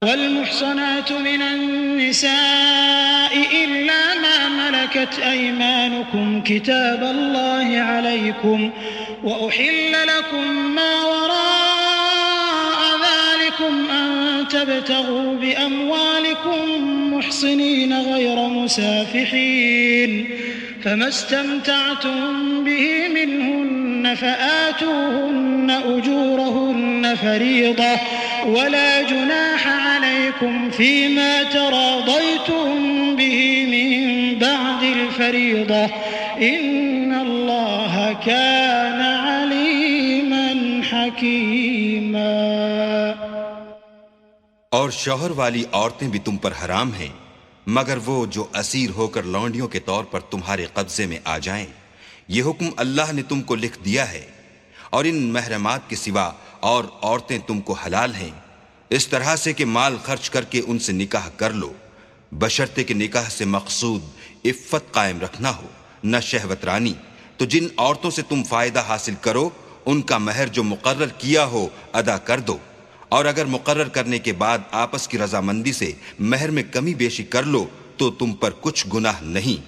والمحصنات من النساء إلا ما ملكت أيمانكم كتاب الله عليكم وأحل لكم ما وراء ذلكم أن تبتغوا بأموالكم محصنين غير مسافحين فما استمتعتم به منهن فآتوهن أجورهن فريضة ولا جناح عليكم فيما تراضيتم به من بعد الفريضة إن الله كان عليما حكيما۔ اور شوہر والی عورتیں بھی تم پر حرام ہیں مگر وہ جو اسیر ہو کر لونڈیوں کے طور پر تمہارے قبضے میں آ جائیں۔ یہ حکم اللہ نے تم کو لکھ دیا ہے، اور ان محرمات کے سوا اور عورتیں تم کو حلال ہیں، اس طرح سے کہ مال خرچ کر کے ان سے نکاح کر لو، بشرطے کہ نکاح سے مقصود عفت قائم رکھنا ہو، نہ شہوت رانی۔ تو جن عورتوں سے تم فائدہ حاصل کرو ان کا مہر جو مقرر کیا ہو ادا کر دو، اور اگر مقرر کرنے کے بعد آپس کی رضامندی سے مہر میں کمی بیشی کر لو تو تم پر کچھ گناہ نہیں،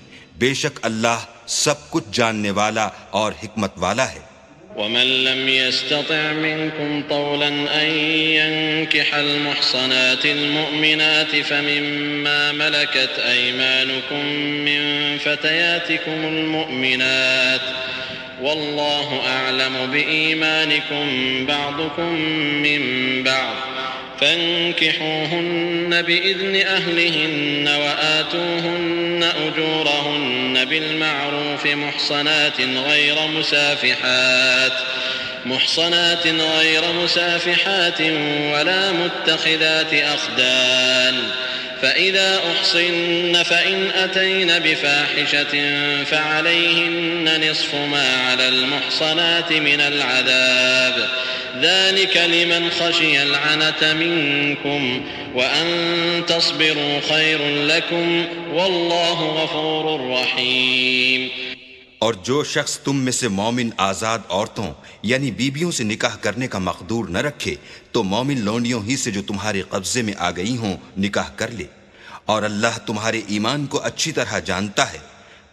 بے شک اللہ سب کچھ جاننے والا اور حکمت والا ہے۔ ومن لم يستطع منكم طولا أن ينكح المحصنات المؤمنات فمما ملكت أيمانكم من فتياتكم المؤمنات والله أعلم بإيمانكم بعضكم من بعض فانكحوهن بإذن أهلهن وآتوهن أجورهن بالمعروف محصنات غير مسافحات ولا متخذات أخدان فإذا أحصن فإن أتين بفاحشة فعليهن نصف ما على المحصنات من العذاب ذلك لمن خشي العنة منكم وأن تصبروا خير لكم والله غفور رحيم۔ اور جو شخص تم میں سے مومن آزاد عورتوں یعنی بیویوں سے نکاح کرنے کا مقدور نہ رکھے تو مومن لونڈیوں ہی سے جو تمہارے قبضے میں آ گئی ہوں نکاح کر لے، اور اللہ تمہارے ایمان کو اچھی طرح جانتا ہے۔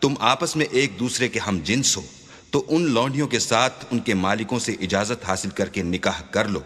تم آپس میں ایک دوسرے کے ہم جنس ہو تو ان لونڈیوں کے ساتھ ان کے مالکوں سے اجازت حاصل کر کے نکاح کر لو،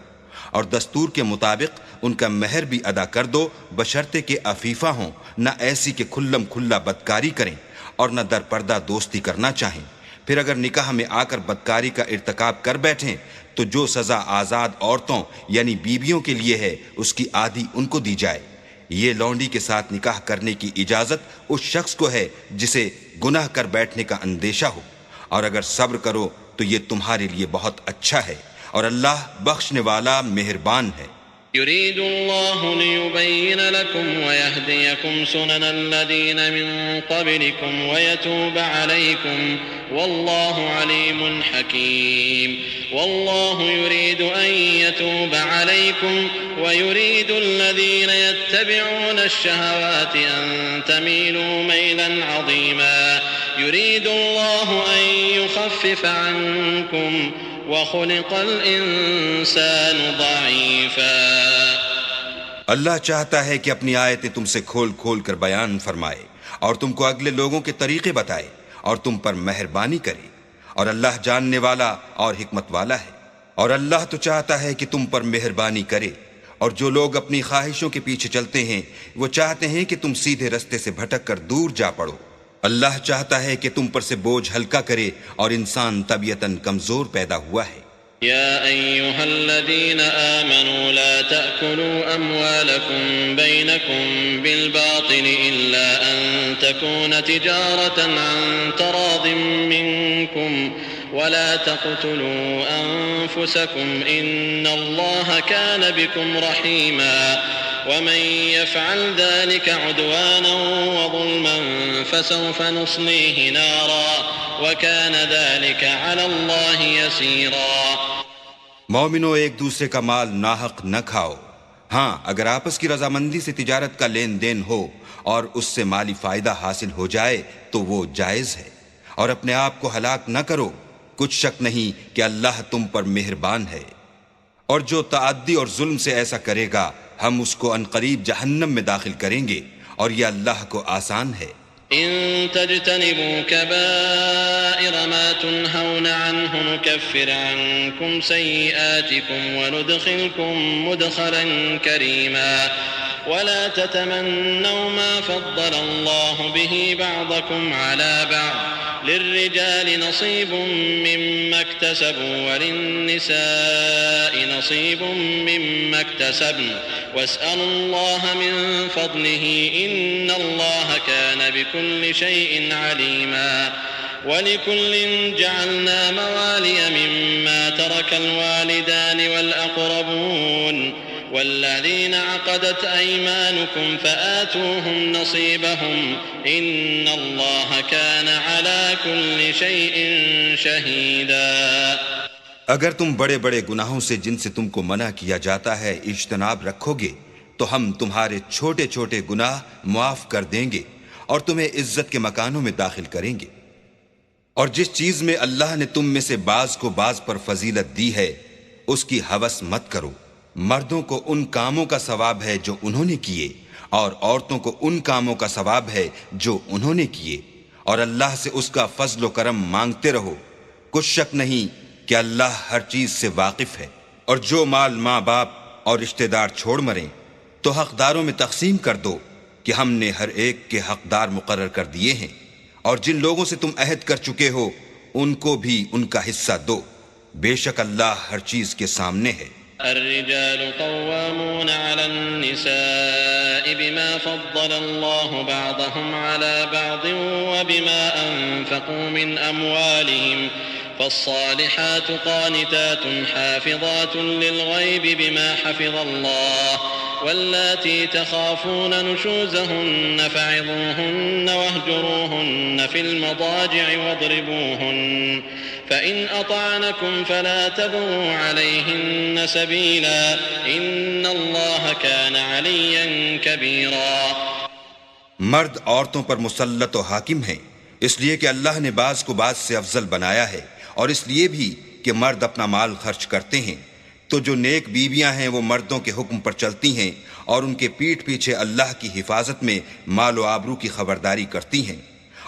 اور دستور کے مطابق ان کا مہر بھی ادا کر دو، بشرطے کہ عفیفہ ہوں، نہ ایسی کہ کھلم کھلا بدکاری کریں اور نہ در پردہ دوستی کرنا چاہیں۔ پھر اگر نکاح میں آ کر بدکاری کا ارتکاب کر بیٹھیں تو جو سزا آزاد عورتوں یعنی بیویوں کے لیے ہے اس کی آدھی ان کو دی جائے۔ یہ لونڈی کے ساتھ نکاح کرنے کی اجازت اس شخص کو ہے جسے گناہ کر بیٹھنے کا اندیشہ ہو، اور اگر صبر کرو تو یہ تمہارے لیے بہت اچھا ہے، اور اللہ بخشنے والا مہربان ہے۔ يريد الله ليبين لكم ويهديكم سنن الذين من قبلكم ويتوب عليكم والله عليم حكيم۔ والله يريد أن يتوب عليكم ويريد الذين يتبعون الشهوات أن تميلوا ميلا عظيما۔ يريد الله أن يخفف عنكم وَخُلِقَ الْإِنسَانُ ضَعِيفًا۔ اللہ چاہتا ہے کہ اپنی آیتیں تم سے کھول کھول کر بیان فرمائے اور تم کو اگلے لوگوں کے طریقے بتائے اور تم پر مہربانی کرے، اور اللہ جاننے والا اور حکمت والا ہے۔ اور اللہ تو چاہتا ہے کہ تم پر مہربانی کرے، اور جو لوگ اپنی خواہشوں کے پیچھے چلتے ہیں وہ چاہتے ہیں کہ تم سیدھے رستے سے بھٹک کر دور جا پڑو۔ اللہ چاہتا ہے کہ تم پر سے بوجھ ہلکا کرے، اور انسان طبیعتاً کمزور پیدا ہوا ہے۔ يا أيها الذين آمنوا لا تأكلوا أموالكم بينكم بالباطل إلا أن تكون تجارة عن تراض منكم ولا تقتلوا أنفسكم إن الله كان بكم رحيما ومن يفعل ذلك عدوانا وظلما فسوف نصليه نارا وكان ذلك على الله يسيرا۔ مومنو، ایک دوسرے کا مال ناحق نہ کھاؤ، ہاں اگر آپس کی رضامندی سے تجارت کا لین دین ہو اور اس سے مالی فائدہ حاصل ہو جائے تو وہ جائز ہے، اور اپنے آپ کو ہلاک نہ کرو، کچھ شک نہیں کہ اللہ تم پر مہربان ہے۔ اور جو تعدی اور ظلم سے ایسا کرے گا ہم اس کو عنقریب جہنم میں داخل کریں گے، اور یہ اللہ کو آسان ہے۔ إن تجتنبوا كبائر ما تنهون عنه نكفر عنكم سيئاتكم وندخلكم مدخلا كريما ولا تتمنوا ما فضل الله به بعضكم على بعض للرجال نصيب مما اكتسبوا وللنساء نصيب مما اكتسبن واسألوا الله من فضله إن الله كان بكل شيء عليما ولكل جعلنا موالي مما ترك الوالدان والأقربون والذين عقدت أيمانكم فآتوهم نصيبهم إن الله كان على كل شيء شهيدا۔ اگر تم بڑے بڑے گناہوں سے جن سے تم کو منع کیا جاتا ہے اجتناب رکھو گے تو ہم تمہارے چھوٹے چھوٹے گناہ معاف کر دیں گے اور تمہیں عزت کے مکانوں میں داخل کریں گے۔ اور جس چیز میں اللہ نے تم میں سے بعض کو بعض پر فضیلت دی ہے اس کی ہوس مت کرو۔ مردوں کو ان کاموں کا ثواب ہے جو انہوں نے کیے، اور عورتوں کو ان کاموں کا ثواب ہے جو انہوں نے کیے، اور اللہ سے اس کا فضل و کرم مانگتے رہو۔ کچھ شک نہیں کہ اللہ ہر چیز سے واقف ہے۔ اور جو مال ماں باپ اور رشتہ دار چھوڑ مریں تو حقداروں میں تقسیم کر دو کہ ہم نے ہر ایک کے حقدار مقرر کر دیے ہیں، اور جن لوگوں سے تم عہد کر چکے ہو ان کو بھی ان کا حصہ دو، بے شک اللہ ہر چیز کے سامنے ہے۔ الرجال قوامون على النساء بما فضل الله بعضهم على بعض وبما أنفقوا من أموالهم فالصالحات قانتات حافظات للغيب بما حفظ الله واللاتي تخافون نشوزهن فعظوهن واهجروهن في المضاجع واضربوهن فإن أطعنكم فلا تبغوا عليهن سبيلا إن الله كان عليا كبيرا۔ مرد عورتوں پر مسلط و حاکم ہیں، اس لیے کہ اللہ نے بعض کو بعض سے افضل بنایا ہے، اور اس لیے بھی کہ مرد اپنا مال خرچ کرتے ہیں۔ تو جو نیک بیویاں ہیں وہ مردوں کے حکم پر چلتی ہیں اور ان کے پیٹھ پیچھے اللہ کی حفاظت میں مال و آبرو کی خبرداری کرتی ہیں۔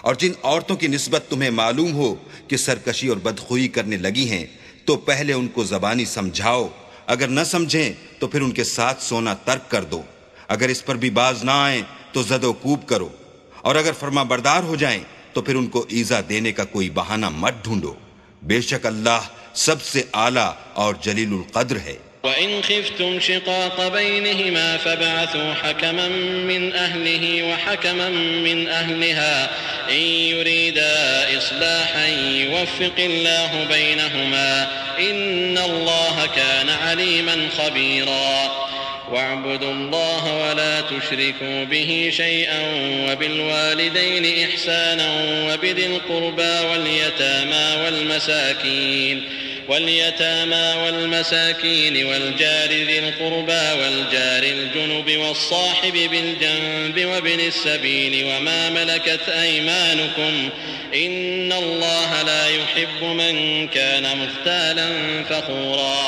اور جن عورتوں کی نسبت تمہیں معلوم ہو کہ سرکشی اور بدخوئی کرنے لگی ہیں تو پہلے ان کو زبانی سمجھاؤ، اگر نہ سمجھیں تو پھر ان کے ساتھ سونا ترک کر دو۔ اگر اس پر بھی باز نہ آئیں تو زد و کوب کرو، اور اگر فرما بردار ہو جائیں تو پھر ان کو ایذا دینے کا کوئی بہانہ مت ڈھونڈو، بے شک اللہ سب سے اعلیٰ اور جلیل القدر ہے۔ وَإِنْ خِفْتُمْ شِقَاقَ بَيْنِهِمَا فَابْعَثُوا حَكَمًا مِّنْ أَهْلِهِ وَحَكَمًا مِّنْ أَهْلِهَا إِنْ يُرِيدَا إِصْلَاحًا يُوَفِّقِ اللَّهُ بَيْنَهُمَا إِنَّ اللَّهَ كَانَ عَلِيمًا خَبِيرًا۔ وَاعْبُدُوا اللَّهَ وَلَا تُشْرِكُوا بِهِ شَيْئًا وَبِالْوَالِدَيْنِ إِحْسَانًا وَبِذِي الْقُرْبَى واليتامى والمساكين والجار ذي القربى والجار الجنب والصاحب بالجنب وابن السبيل وما ملكت أيمانكم إن الله لا يحب من كان مختالا فخورا۔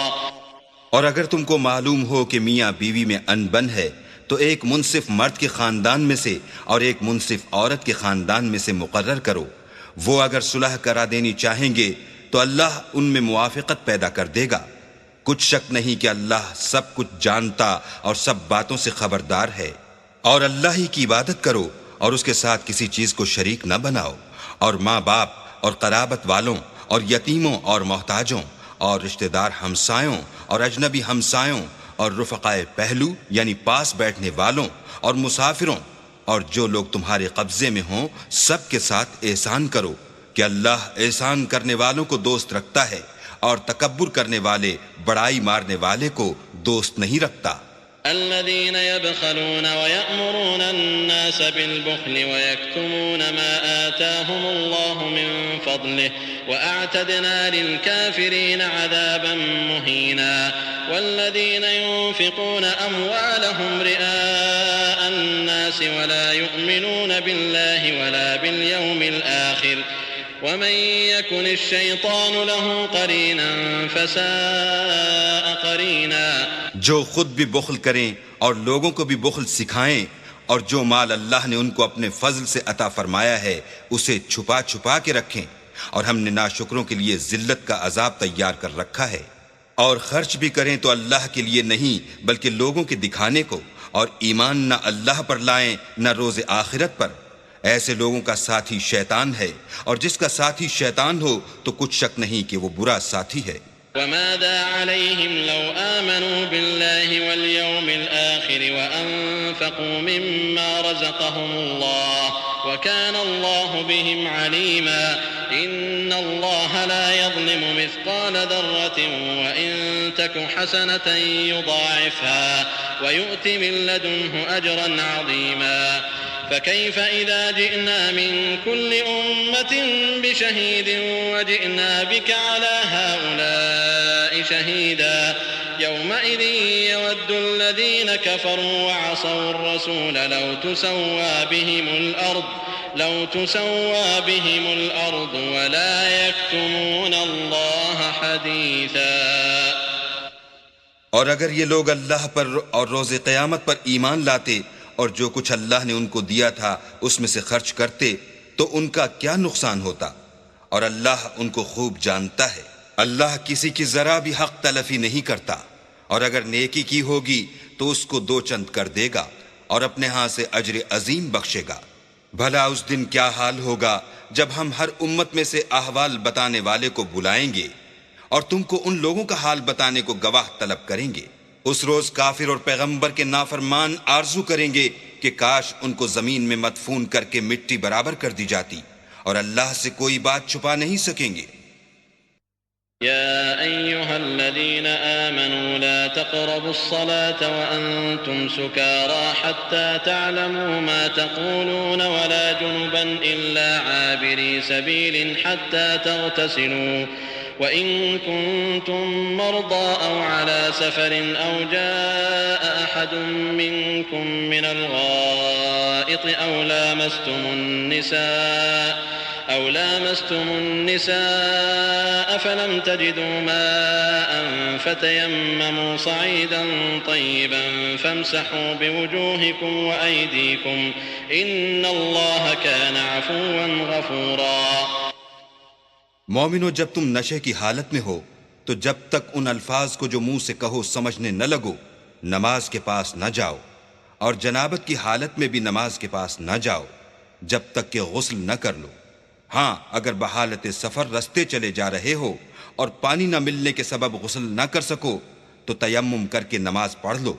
اور اگر تم کو معلوم ہو کہ میاں بیوی میں انبن ہے تو ایک منصف مرد کے خاندان میں سے اور ایک منصف عورت کے خاندان میں سے مقرر کرو۔ وہ اگر صلح کرا دینی چاہیں گے تو اللہ ان میں موافقت پیدا کر دے گا۔ کچھ شک نہیں کہ اللہ سب کچھ جانتا اور سب باتوں سے خبردار ہے۔ اور اللہ ہی کی عبادت کرو اور اس کے ساتھ کسی چیز کو شریک نہ بناؤ، اور ماں باپ اور قرابت والوں اور یتیموں اور محتاجوں اور رشتہ دار ہمسایوں اور اجنبی ہمسایوں اور رفقائے پہلو یعنی پاس بیٹھنے والوں اور مسافروں اور جو لوگ تمہارے قبضے میں ہوں سب کے ساتھ احسان کرو، کہ اللہ احسان کرنے والوں کو دوست رکھتا ہے اور تکبر کرنے والے بڑائی مارنے والے کو دوست نہیں رکھتا۔ الذين يبخلون ويأمرون الناس بالبخل ويكتمون ما آتاهم الله من فضله وأعتدنا للكافرين عذابا مهينا والذين ينفقون أموالهم رئاء الناس ولا يؤمنون بالله ولا باليوم الآخر ومن يكن الشيطان له قرينا فساء قرينا۔ جو خود بھی بخل کریں اور لوگوں کو بھی بخل سکھائیں، اور جو مال اللہ نے ان کو اپنے فضل سے عطا فرمایا ہے اسے چھپا چھپا کے رکھیں، اور ہم نے ناشکروں کے لیے ذلت کا عذاب تیار کر رکھا ہے۔ اور خرچ بھی کریں تو اللہ کے لیے نہیں بلکہ لوگوں کے دکھانے کو، اور ایمان نہ اللہ پر لائیں نہ روز آخرت پر۔ ایسے لوگوں کا ساتھی شیطان ہے، اور جس کا ساتھی شیطان ہو تو کچھ شک نہیں کہ وہ برا ساتھی ہے۔ وماذا عليهم لو آمنوا بالله واليوم الآخر وأنفقوا مما رزقهم الله وكان الله بهم عليما إن الله لا يظلم مثقال ذرة وإن تك حسنة يضاعفها ويؤت من لدنه أجرا عظيما فكيف إذا جئنا من كل أمة بشهيد وجئنا بك على هؤلاء شهيدا يومئذ يود الذين كفروا وعصوا الرسول لو تسوى بهم الأرض ولا يكتمون الله حديثا۔ اور اگر یہ لوگ اللہ پر اور روز قیامت پر ایمان لاتے اور جو کچھ اللہ نے ان کو دیا تھا اس میں سے خرچ کرتے تو ان کا کیا نقصان ہوتا، اور اللہ ان کو خوب جانتا ہے۔ اللہ کسی کی ذرا بھی حق تلفی نہیں کرتا، اور اگر نیکی کی ہوگی تو اس کو دو چند کر دے گا اور اپنے ہاں سے اجر عظیم بخشے گا۔ بھلا اس دن کیا حال ہوگا جب ہم ہر امت میں سے احوال بتانے والے کو بلائیں گے اور تم کو ان لوگوں کا حال بتانے کو گواہ طلب کریں گے۔ اس روز کافر اور پیغمبر کے نافرمان آرزو کریں گے کہ کاش ان کو زمین میں مدفون کر کے مٹی برابر کر دی جاتی، اور اللہ سے کوئی بات چھپا نہیں سکیں گے۔ يا أيها الذين آمنوا لا تقربوا الصلاة وأنتم سكارى حتى تعلموا ما تقولون ولا جنبا إلا عابري سبيل حتى تغتسلوا وإن كنتم مرضى أو على سفر أو جاء أحد منكم من الغائط أو لامستم النساء فلم تجدوا ماء فتيمموا صعيدا طيبا فامسحوا بوجوهكم وأيديكم إن الله كان عفوا غفورا۔ مومنو، جب تم نشے کی حالت میں ہو تو جب تک ان الفاظ کو جو منہ سے کہو سمجھنے نہ لگو نماز کے پاس نہ جاؤ، اور جنابت کی حالت میں بھی نماز کے پاس نہ جاؤ جب تک کہ غسل نہ کر لو۔ ہاں، اگر بحالت سفر رستے چلے جا رہے ہو اور پانی نہ ملنے کے سبب غسل نہ کر سکو تو تیمم کر کے نماز پڑھ لو،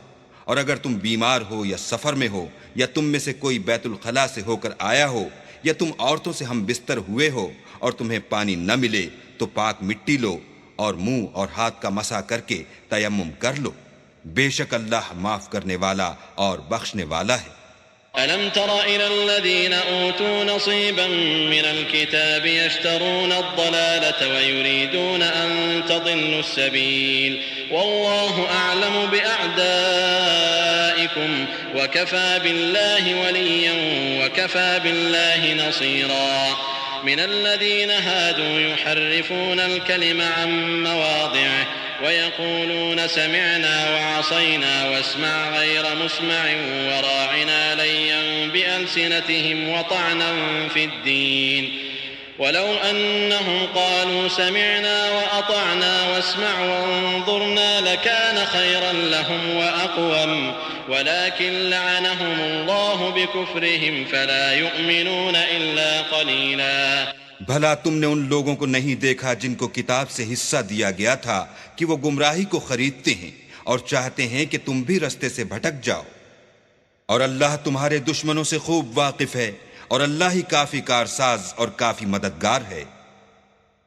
اور اگر تم بیمار ہو یا سفر میں ہو یا تم میں سے کوئی بیت الخلاء سے ہو کر آیا ہو یا تم عورتوں سے ہم بستر ہوئے ہو اور تمہیں پانی نہ ملے تو پاک مٹی لو اور منہ اور ہاتھ کا مسح کر کے تیمم کر لو، بے شک اللہ معاف کرنے والا اور بخشنے والا ہے۔ ألم تر إلى الذين أوتوا نصيبا من الكتاب يشترون الضلالة ويريدون أن تضلوا السبيل والله أعلم بأعدائكم وكفى بالله وليا وكفى بالله نصيرا من الذين هادوا يحرفون الكلم عن مواضعه ويقولون سمعنا وعصينا واسمع غير مسمع وراعنا ليا بألسنتهم وطعنا في الدين ولو أنهم قالوا سمعنا وأطعنا واسمع وانظرنا لكان خيرا لهم وأقوم ولكن لعنهم الله بكفرهم فلا يؤمنون إلا قليلا۔ بھلا تم نے ان لوگوں کو نہیں دیکھا جن کو کتاب سے حصہ دیا گیا تھا کہ وہ گمراہی کو خریدتے ہیں اور چاہتے ہیں کہ تم بھی رستے سے بھٹک جاؤ، اور اللہ تمہارے دشمنوں سے خوب واقف ہے، اور اللہ ہی کافی کارساز اور کافی مددگار ہے۔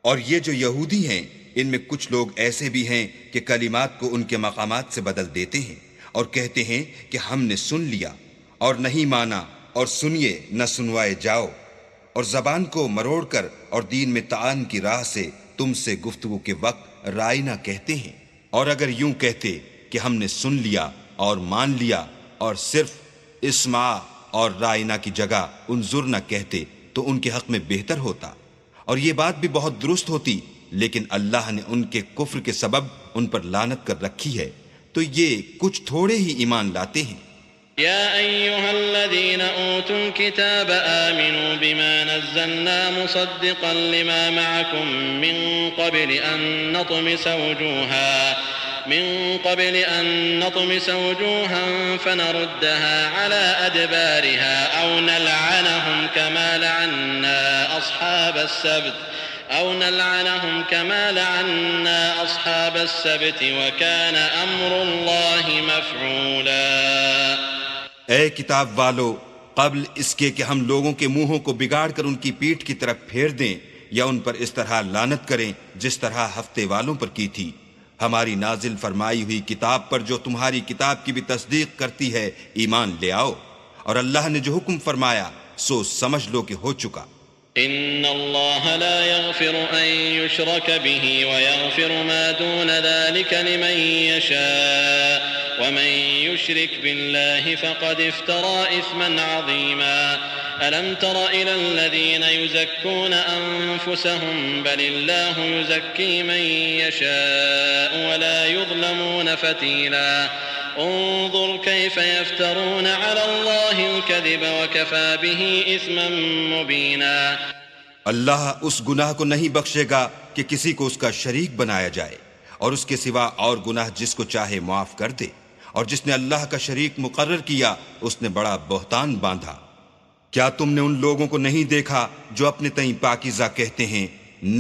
اور یہ جو یہودی ہیں ان میں کچھ لوگ ایسے بھی ہیں کہ کلمات کو ان کے مقامات سے بدل دیتے ہیں اور کہتے ہیں کہ ہم نے سن لیا اور نہیں مانا، اور سنیے نہ سنوائے جاؤ، اور زبان کو مروڑ کر اور دین میں تعان کی راہ سے تم سے گفتگو کے وقت رائنا کہتے ہیں۔ اور اگر یوں کہتے کہ ہم نے سن لیا اور مان لیا اور صرف اسمع اور رائنا کی جگہ انظر نہ کہتے تو ان کے حق میں بہتر ہوتا، اور یہ بات بھی بہت درست ہوتی، لیکن اللہ نے ان کے کفر کے سبب ان پر لعنت کر رکھی ہے، تو یہ کچھ تھوڑے ہی ایمان لاتے ہیں۔ يا أيها الذين أوتوا الكتاب آمنوا بما نزلنا مصدقا لما معكم من قبل أن نطمس وجوها فنردها على أدبارها أو نلعنهم كما لعنا أصحاب السبت وكان أمر الله مفعولا۔ اے کتاب والو، قبل اس کے کہ ہم لوگوں کے منہوں کو بگاڑ کر ان کی پیٹھ کی طرف پھیر دیں یا ان پر اس طرح لعنت کریں جس طرح ہفتے والوں پر کی تھی، ہماری نازل فرمائی ہوئی کتاب پر جو تمہاری کتاب کی بھی تصدیق کرتی ہے ایمان لے آؤ، اور اللہ نے جو حکم فرمایا سو سمجھ لو کہ ہو چکا۔ إن الله لا يغفر أن يشرك به ويغفر ما دون ذلك لمن يشاء ومن يشرك بالله فقد افترى إثما عظيما۔ ألم تر إلى الذين يزكون أنفسهم بل الله يزكي من يشاء ولا يظلمون فتيلا۔ انظر كيف يفترون على الله الكذب وكفى به إثما مبينا۔ اللہ اس گناہ کو نہیں بخشے گا کہ کسی کو اس کا شریک بنایا جائے، اور اس کے سوا اور گناہ جس کو چاہے معاف کر دے، اور جس نے اللہ کا شریک مقرر کیا اس نے بڑا بہتان باندھا۔ کیا تم نے ان لوگوں کو نہیں دیکھا جو اپنے تئیں پاکیزہ کہتے ہیں؟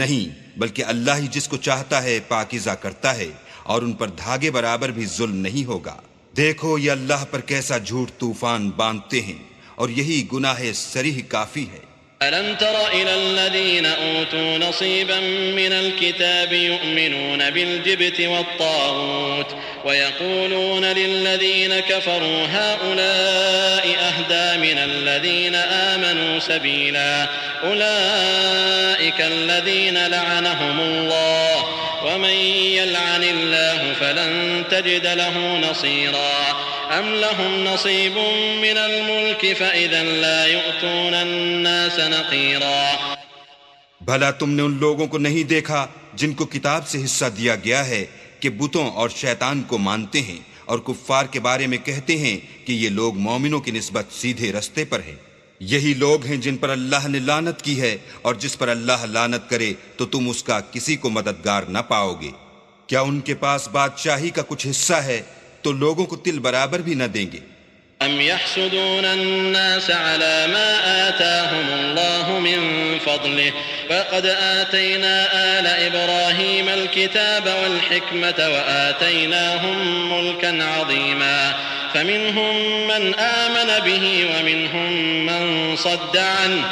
نہیں، بلکہ اللہ ہی جس کو چاہتا ہے پاکیزہ کرتا ہے، اور ان پر دھاگے برابر بھی ظلم نہیں ہوگا۔ دیکھو یہ اللہ پر کیسا جھوٹ طوفان باندھتے ہیں، اور یہی گناہ صریح کافی ہے۔ ألم تر إلى الذين أوتوا نصيبا من الكتاب يؤمنون بالجبت والطاغوت ويقولون للذين كفروا هؤلاء أهدى من الذين آمنوا سبيلا أولئك الذين لعنهم الله ومن يلعن الله فلن تجد له نصيرا۔ أم لهم نصيب من الملك فإذا لا يؤتون الناس نقيرا۔ بھلا تم نے ان لوگوں کو نہیں دیکھا جن کو کتاب سے حصہ دیا گیا ہے کہ بتوں اور شیطان کو مانتے ہیں، اور کفار کے بارے میں کہتے ہیں کہ یہ لوگ مومنوں کی نسبت سیدھے رستے پر ہیں۔ یہی لوگ ہیں جن پر اللہ نے لعنت کی ہے، اور جس پر اللہ لعنت کرے تو تم اس کا کسی کو مددگار نہ پاؤ گے۔ کیا ان کے پاس بادشاہی کا کچھ حصہ ہے تو لوگوں کو تل برابر بھی نہ دیں گے۔ ام يحسدون الناس على ما آتاهم الله من فضله فقد آتينا آل إبراهيم الكتاب والحكمة وآتيناهم ملكا عظيما فمنهم من آمن به ومنهم من صد عنه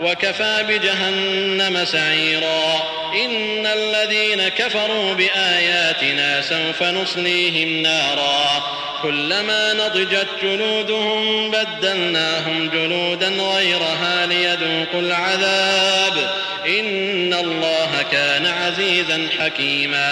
وكفى بجهنم سعيرا۔ إن الذين كفروا بآياتنا سوف نصليهم نارا كلما نضجت جلودهم بدلناهم جلودا غيرها ليذوقوا العذاب إن الله كان عزيزا حكيما۔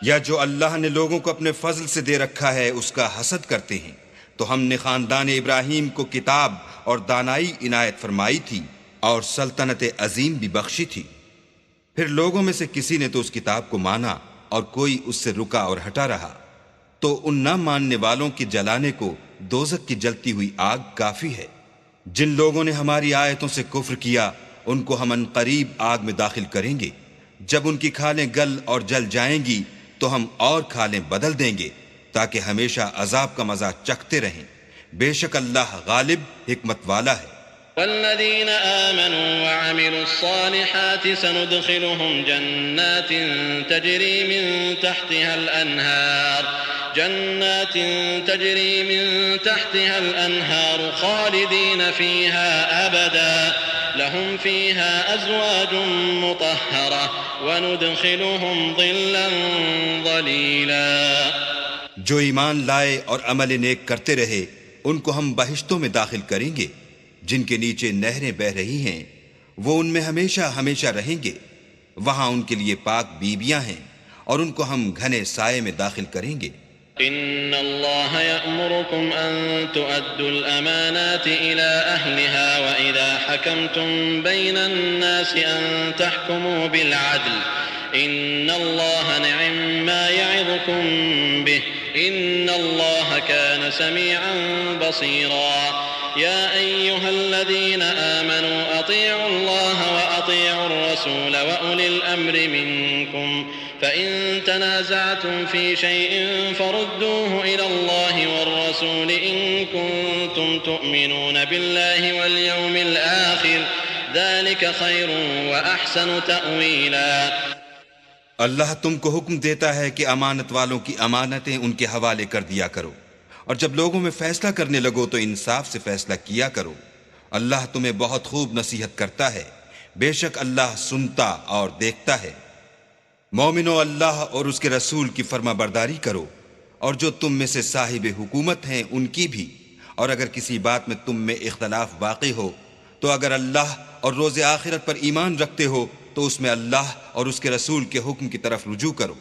یا جو اللہ نے لوگوں کو اپنے فضل سے دے رکھا ہے اس کا حسد کرتے ہیں، تو ہم نے خاندان ابراہیم کو کتاب اور دانائی عنایت فرمائی تھی اور سلطنت عظیم بھی بخشی تھی۔ پھر لوگوں میں سے کسی نے تو اس کتاب کو مانا اور کوئی اس سے رکا اور ہٹا رہا، تو ان نہ ماننے والوں کے جلانے کو دوزخ کی جلتی ہوئی آگ کافی ہے۔ جن لوگوں نے ہماری آیتوں سے کفر کیا ان کو ہم عنقریب آگ میں داخل کریں گے، جب ان کی کھالیں گل اور جل جائیں گی تو ہم اور کھالیں بدل دیں گے تاکہ ہمیشہ عذاب کا مزہ چکھتے رہیں۔ بے شک اللہ غالب حکمت والا ہے۔ والذين آمنوا وعملوا الصالحات سندخلهم جنات تجري من تحتها الأنهار خالدين فيها أبدا لهم فيها أزواج مطهرة وندخلهم ظلا ظليلا۔ جو ایمان لائے اور عمل نیک کرتے رہے ان کو ہم بہشتوں میں داخل کریں گے جن کے نیچے نہریں بہہ رہی ہیں، وہ ان میں ہمیشہ ہمیشہ رہیں گے۔ وہاں ان کے لیے پاک بیویاں ہیں اور ان کو ہم گھنے سائے میں داخل کریں گے۔ إن الله يأمركم أن تؤدوا الأمانات إلى أهلها وإذا حكمتم بين الناس أن تحكموا بالعدل إن الله نعم ما يعظكم به إن الله كان سميعا بصيرا يا أيها الذين آمنوا أطيعوا الله وأطيعوا الرسول وأولي الأمر منكم فإن تنازعتم في شيء فردوه إلى الله والرسول إن كنتم تؤمنون بالله واليوم الآخر ذلك خير وأحسن تأويلا. اللہ تم کو حکم دیتا ہے کہ امانت والوں کی امانتیں ان کے حوالے کر دیا کرو، اور جب لوگوں میں فیصلہ کرنے لگو تو انصاف سے فیصلہ کیا کرو. اللہ تمہیں بہت خوب نصیحت کرتا ہے، بے شک اللہ سنتا اور دیکھتا ہے. مومنو، اللہ اور اس کے رسول کی فرما برداری کرو، اور جو تم میں سے صاحب حکومت ہیں ان کی بھی. اور اگر کسی بات میں تم میں اختلاف واقع ہو تو اگر اللہ اور روز آخرت پر ایمان رکھتے ہو تو اس میں اللہ اور اس کے رسول کے حکم کی طرف رجوع کرو.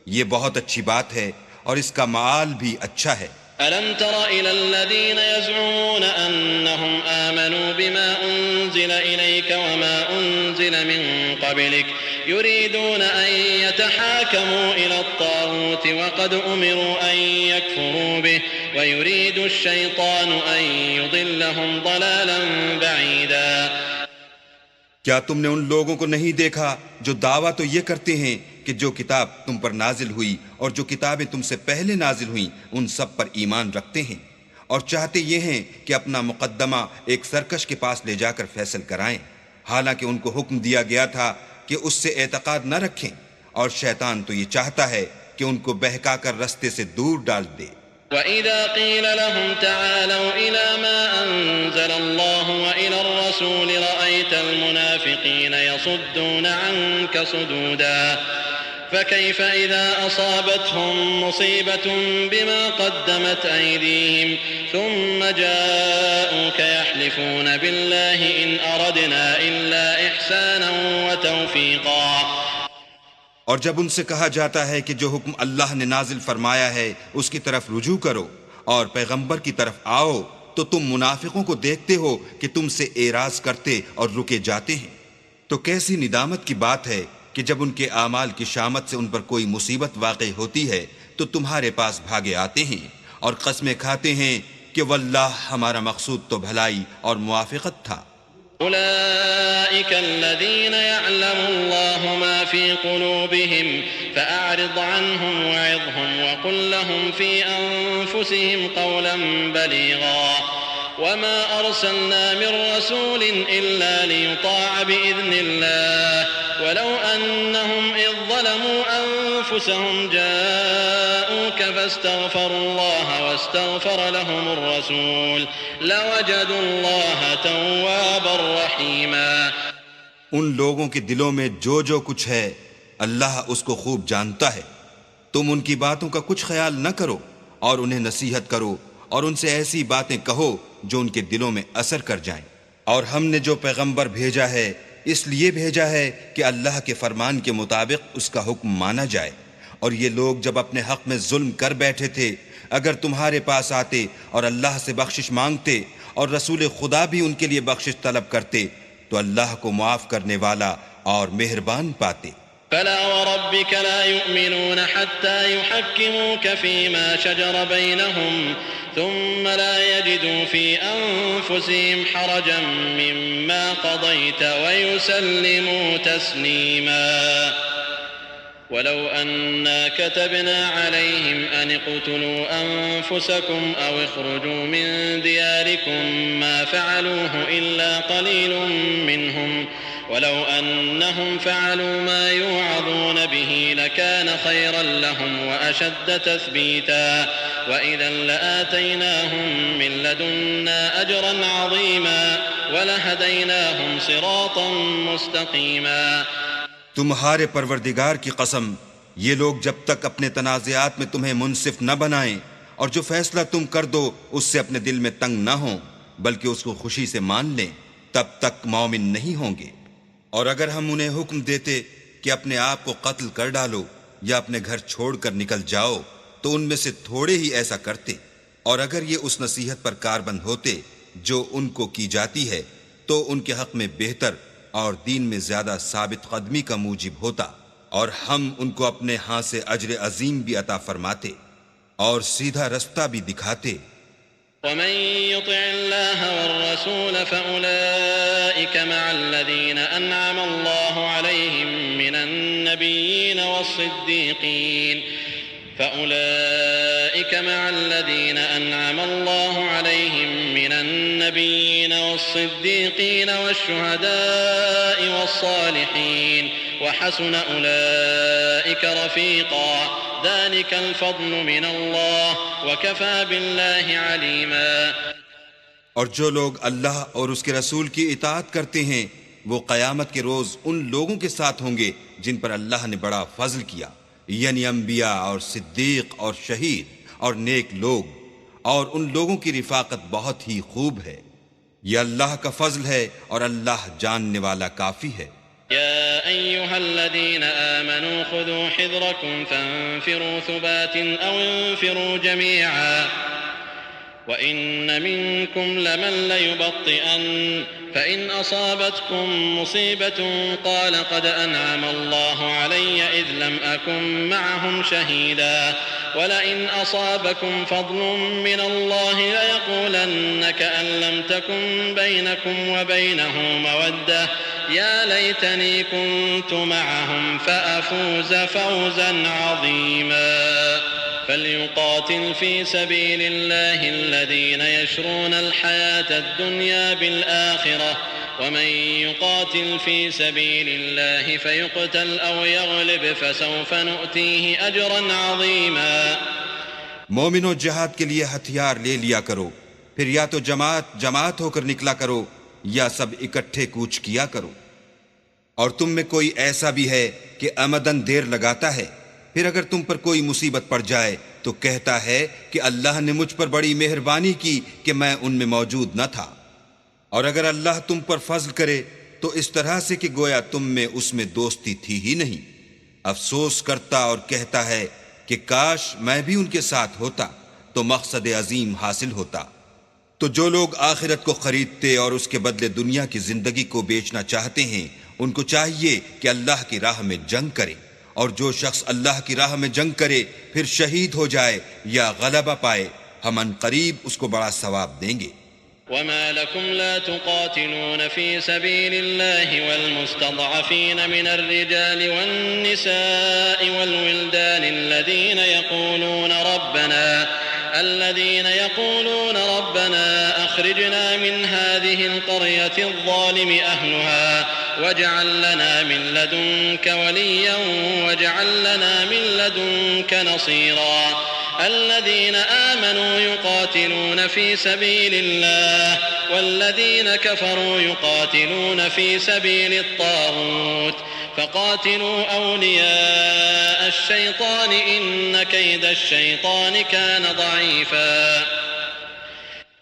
یہ بہت اچھی بات ہے اور اس کا معال بھی اچھا ہے. ألم تر إلى الذين يزعمون أنهم آمنوا بما أنزل إليك وما أنزل من قبلك يريدون أن يتحاكموا إلى الطاغوت وقد أمروا أن يكفروا به ويريد الشيطان أن يضلهم ضلالا بعيدا. کیا تم نے ان لوگوں کو نہیں دیکھا جو دعویٰ تو یہ کرتے ہیں کہ جو کتاب تم پر نازل ہوئی اور جو کتابیں تم سے پہلے نازل ہوئیں ان سب پر ایمان رکھتے ہیں، اور چاہتے یہ ہیں کہ اپنا مقدمہ ایک سرکش کے پاس لے جا کر فیصل کرائیں، حالانکہ ان کو حکم دیا گیا تھا کہ اس سے اعتقاد نہ رکھیں، اور شیطان تو یہ چاہتا ہے کہ ان کو بہکا کر رستے سے دور ڈال دے. وَإِذَا قِيلَ لَهُمْ تَعَالَوْا إِلَى مَا أَنزَلَ اللَّهُ وَإِلَى الرَّسُولِ رَأَيْتَ الْمُنَافِقِينَ يَصُدُّونَ عَنكَ صُدُودًا فَكَيْفَ إِذَا أَصَابَتْهُم مُّصِيبَةٌ بِمَا قَدَّمَتْ أَيْدِيهِمْ ثُمَّ جَاءُوكَ يَحْلِفُونَ بِاللَّهِ إِنْ أَرَدْنَا إِلَّا إِحْسَانًا وَتَوْفِيقًا. اور جب ان سے کہا جاتا ہے کہ جو حکم اللہ نے نازل فرمایا ہے اس کی طرف رجوع کرو اور پیغمبر کی طرف آؤ تو تم منافقوں کو دیکھتے ہو کہ تم سے اعراض کرتے اور رکے جاتے ہیں. تو کیسی ندامت کی بات ہے کہ جب ان کے اعمال کی شامت سے ان پر کوئی مصیبت واقع ہوتی ہے تو تمہارے پاس بھاگے آتے ہیں اور قسمیں کھاتے ہیں کہ واللہ ہمارا مقصود تو بھلائی اور موافقت تھا. أولئك الذين يعلم الله ما في قلوبهم فأعرض عنهم وعظهم وقل لهم في أنفسهم قولا بليغا وما أرسلنا من رسول إلا ليطاع بإذن الله ولو أنهم إذ ظلموا أنفسهم جاءوك فاستغفروا الله واستغفر لهم الرسول لوجدوا الله توابا رحيما. ان لوگوں کے دلوں میں جو کچھ ہے اللہ اس کو خوب جانتا ہے. تم ان کی باتوں کا کچھ خیال نہ کرو اور انہیں نصیحت کرو اور ان سے ایسی باتیں کہو جو ان کے دلوں میں اثر کر جائیں. اور ہم نے جو پیغمبر بھیجا ہے اس لیے بھیجا ہے کہ اللہ کے فرمان کے مطابق اس کا حکم مانا جائے. اور یہ لوگ جب اپنے حق میں ظلم کر بیٹھے تھے اگر تمہارے پاس آتے اور اللہ سے بخشش مانگتے اور رسول خدا بھی ان کے لیے بخشش طلب کرتے تو اللہ کو معاف کرنے والا اور مہربان پاتے. فلا وربك لا يؤمنون حتى يحكموك فيما شجر بينهم ثم لا يجدوا في أنفسهم حرجا مما قضيت ويسلموا تسليما. ولو أنا كتبنا عليهم أن اقتلوا أنفسكم أو اخرجوا من دياركم ما فعلوه إلا قليل منهم ولو أنهم فعلوا ما يوعظون به لكان خيرا لهم وأشد تثبيتا وإذا لآتيناهم من لدنا أجرا عظيما ولهديناهم صراطا مستقيما. تمہارے پروردگار کی قسم، یہ لوگ جب تک اپنے تنازعات میں تمہیں منصف نہ بنائیں اور جو فیصلہ تم کر دو اس سے اپنے دل میں تنگ نہ ہوں بلکہ اس کو خوشی سے مان لیں تب تک مومن نہیں ہوں گے. اور اگر ہم انہیں حکم دیتے کہ اپنے آپ کو قتل کر ڈالو یا اپنے گھر چھوڑ کر نکل جاؤ تو ان میں سے تھوڑے ہی ایسا کرتے. اور اگر یہ اس نصیحت پر کاربند ہوتے جو ان کو کی جاتی ہے تو ان کے حق میں بہتر اور دین میں زیادہ ثابت قدمی کا موجب ہوتا اور ہم ان کو اپنے ہاں سے اجر عظیم بھی عطا فرماتے. اور سیدھا رستہ بھی دکھاتے۔ ومن يطع الله والرسول فأولئك مع الذين أنعم الله عليهم من النبيين والصديقين فأولئك مع الذين أنعم الله عليهم من النبيين والصديقين والشهداء والصالحين وحسن أولئك رفيقا ذلك الفضل من الله وكفى بالله عليما۔ اور جو لوگ اللہ اور اس کے رسول کی اطاعت کرتے ہیں وہ قیامت کے روز ان لوگوں کے ساتھ ہوں گے جن پر اللہ نے بڑا فضل کیا، یعنی انبیاء اور صدیق اور شہید اور نیک لوگ، اور ان لوگوں کی رفاقت بہت ہی خوب ہے۔ یہ اللہ کا فضل ہے اور اللہ جاننے والا کافی ہے۔ يا أيها الذين آمنوا خذوا حذركم فانفروا ثبات أو انفروا جميعا وإن منكم لمن ليبطئن فإن أصابتكم مصيبة قال قد أنعم الله علي إذ لم أكن معهم شهيدا ولئن أصابكم فضل من الله ليقولن كأن لم تكن بينكم وبينه مودة يا ليتني كنت معهم فأفوز فوزا عظيما فليقاتل في سبيل الله الذين يشرون الحياة الدنيا بالآخرة ومن يقاتل في سبيل الله فيقتل أو يغلب فسوف نؤتيه أجرا عظيما۔ مومنوں جہاد کے لیے ہتھیار لے لیا کرو، پھر یا تو جماعت ہو کر نکلا کرو یا سب اکٹھے کوچ کیا کرو۔ اور تم میں کوئی ایسا بھی ہے کہ عمدن دیر لگاتا ہے، پھر اگر تم پر کوئی مصیبت پڑ جائے تو کہتا ہے کہ اللہ نے مجھ پر بڑی مہربانی کی کہ میں ان میں موجود نہ تھا۔ اور اگر اللہ تم پر فضل کرے تو اس طرح سے کہ گویا تم میں اس میں دوستی تھی ہی نہیں، افسوس کرتا اور کہتا ہے کہ کاش میں بھی ان کے ساتھ ہوتا تو مقصد عظیم حاصل ہوتا۔ تو جو لوگ آخرت کو خریدتے اور اس کے بدلے دنیا کی زندگی کو بیچنا چاہتے ہیں ان کو چاہیے کہ اللہ کی راہ میں جنگ کرے، اور جو شخص اللہ کی راہ میں جنگ کرے پھر شہید ہو جائے یا غلبہ پائے ہم ان قریب اس کو بڑا ثواب دیں گے۔ وما لكم لا تقاتلون في سبيل الله والمستضعفين من الرجال والنساء والولدان الذين يقولون ربنا أخرجنا من هذه القرية الظالم أهلها واجعل لنا من لدنك وليا واجعل لنا من لدنك نصيرا الذين آمنوا يقاتلون في سبيل الله والذين كفروا يقاتلون في سبيل الطاغوت فقاتلوا أولياء الشيطان إن كيد الشيطان كان ضعيفا۔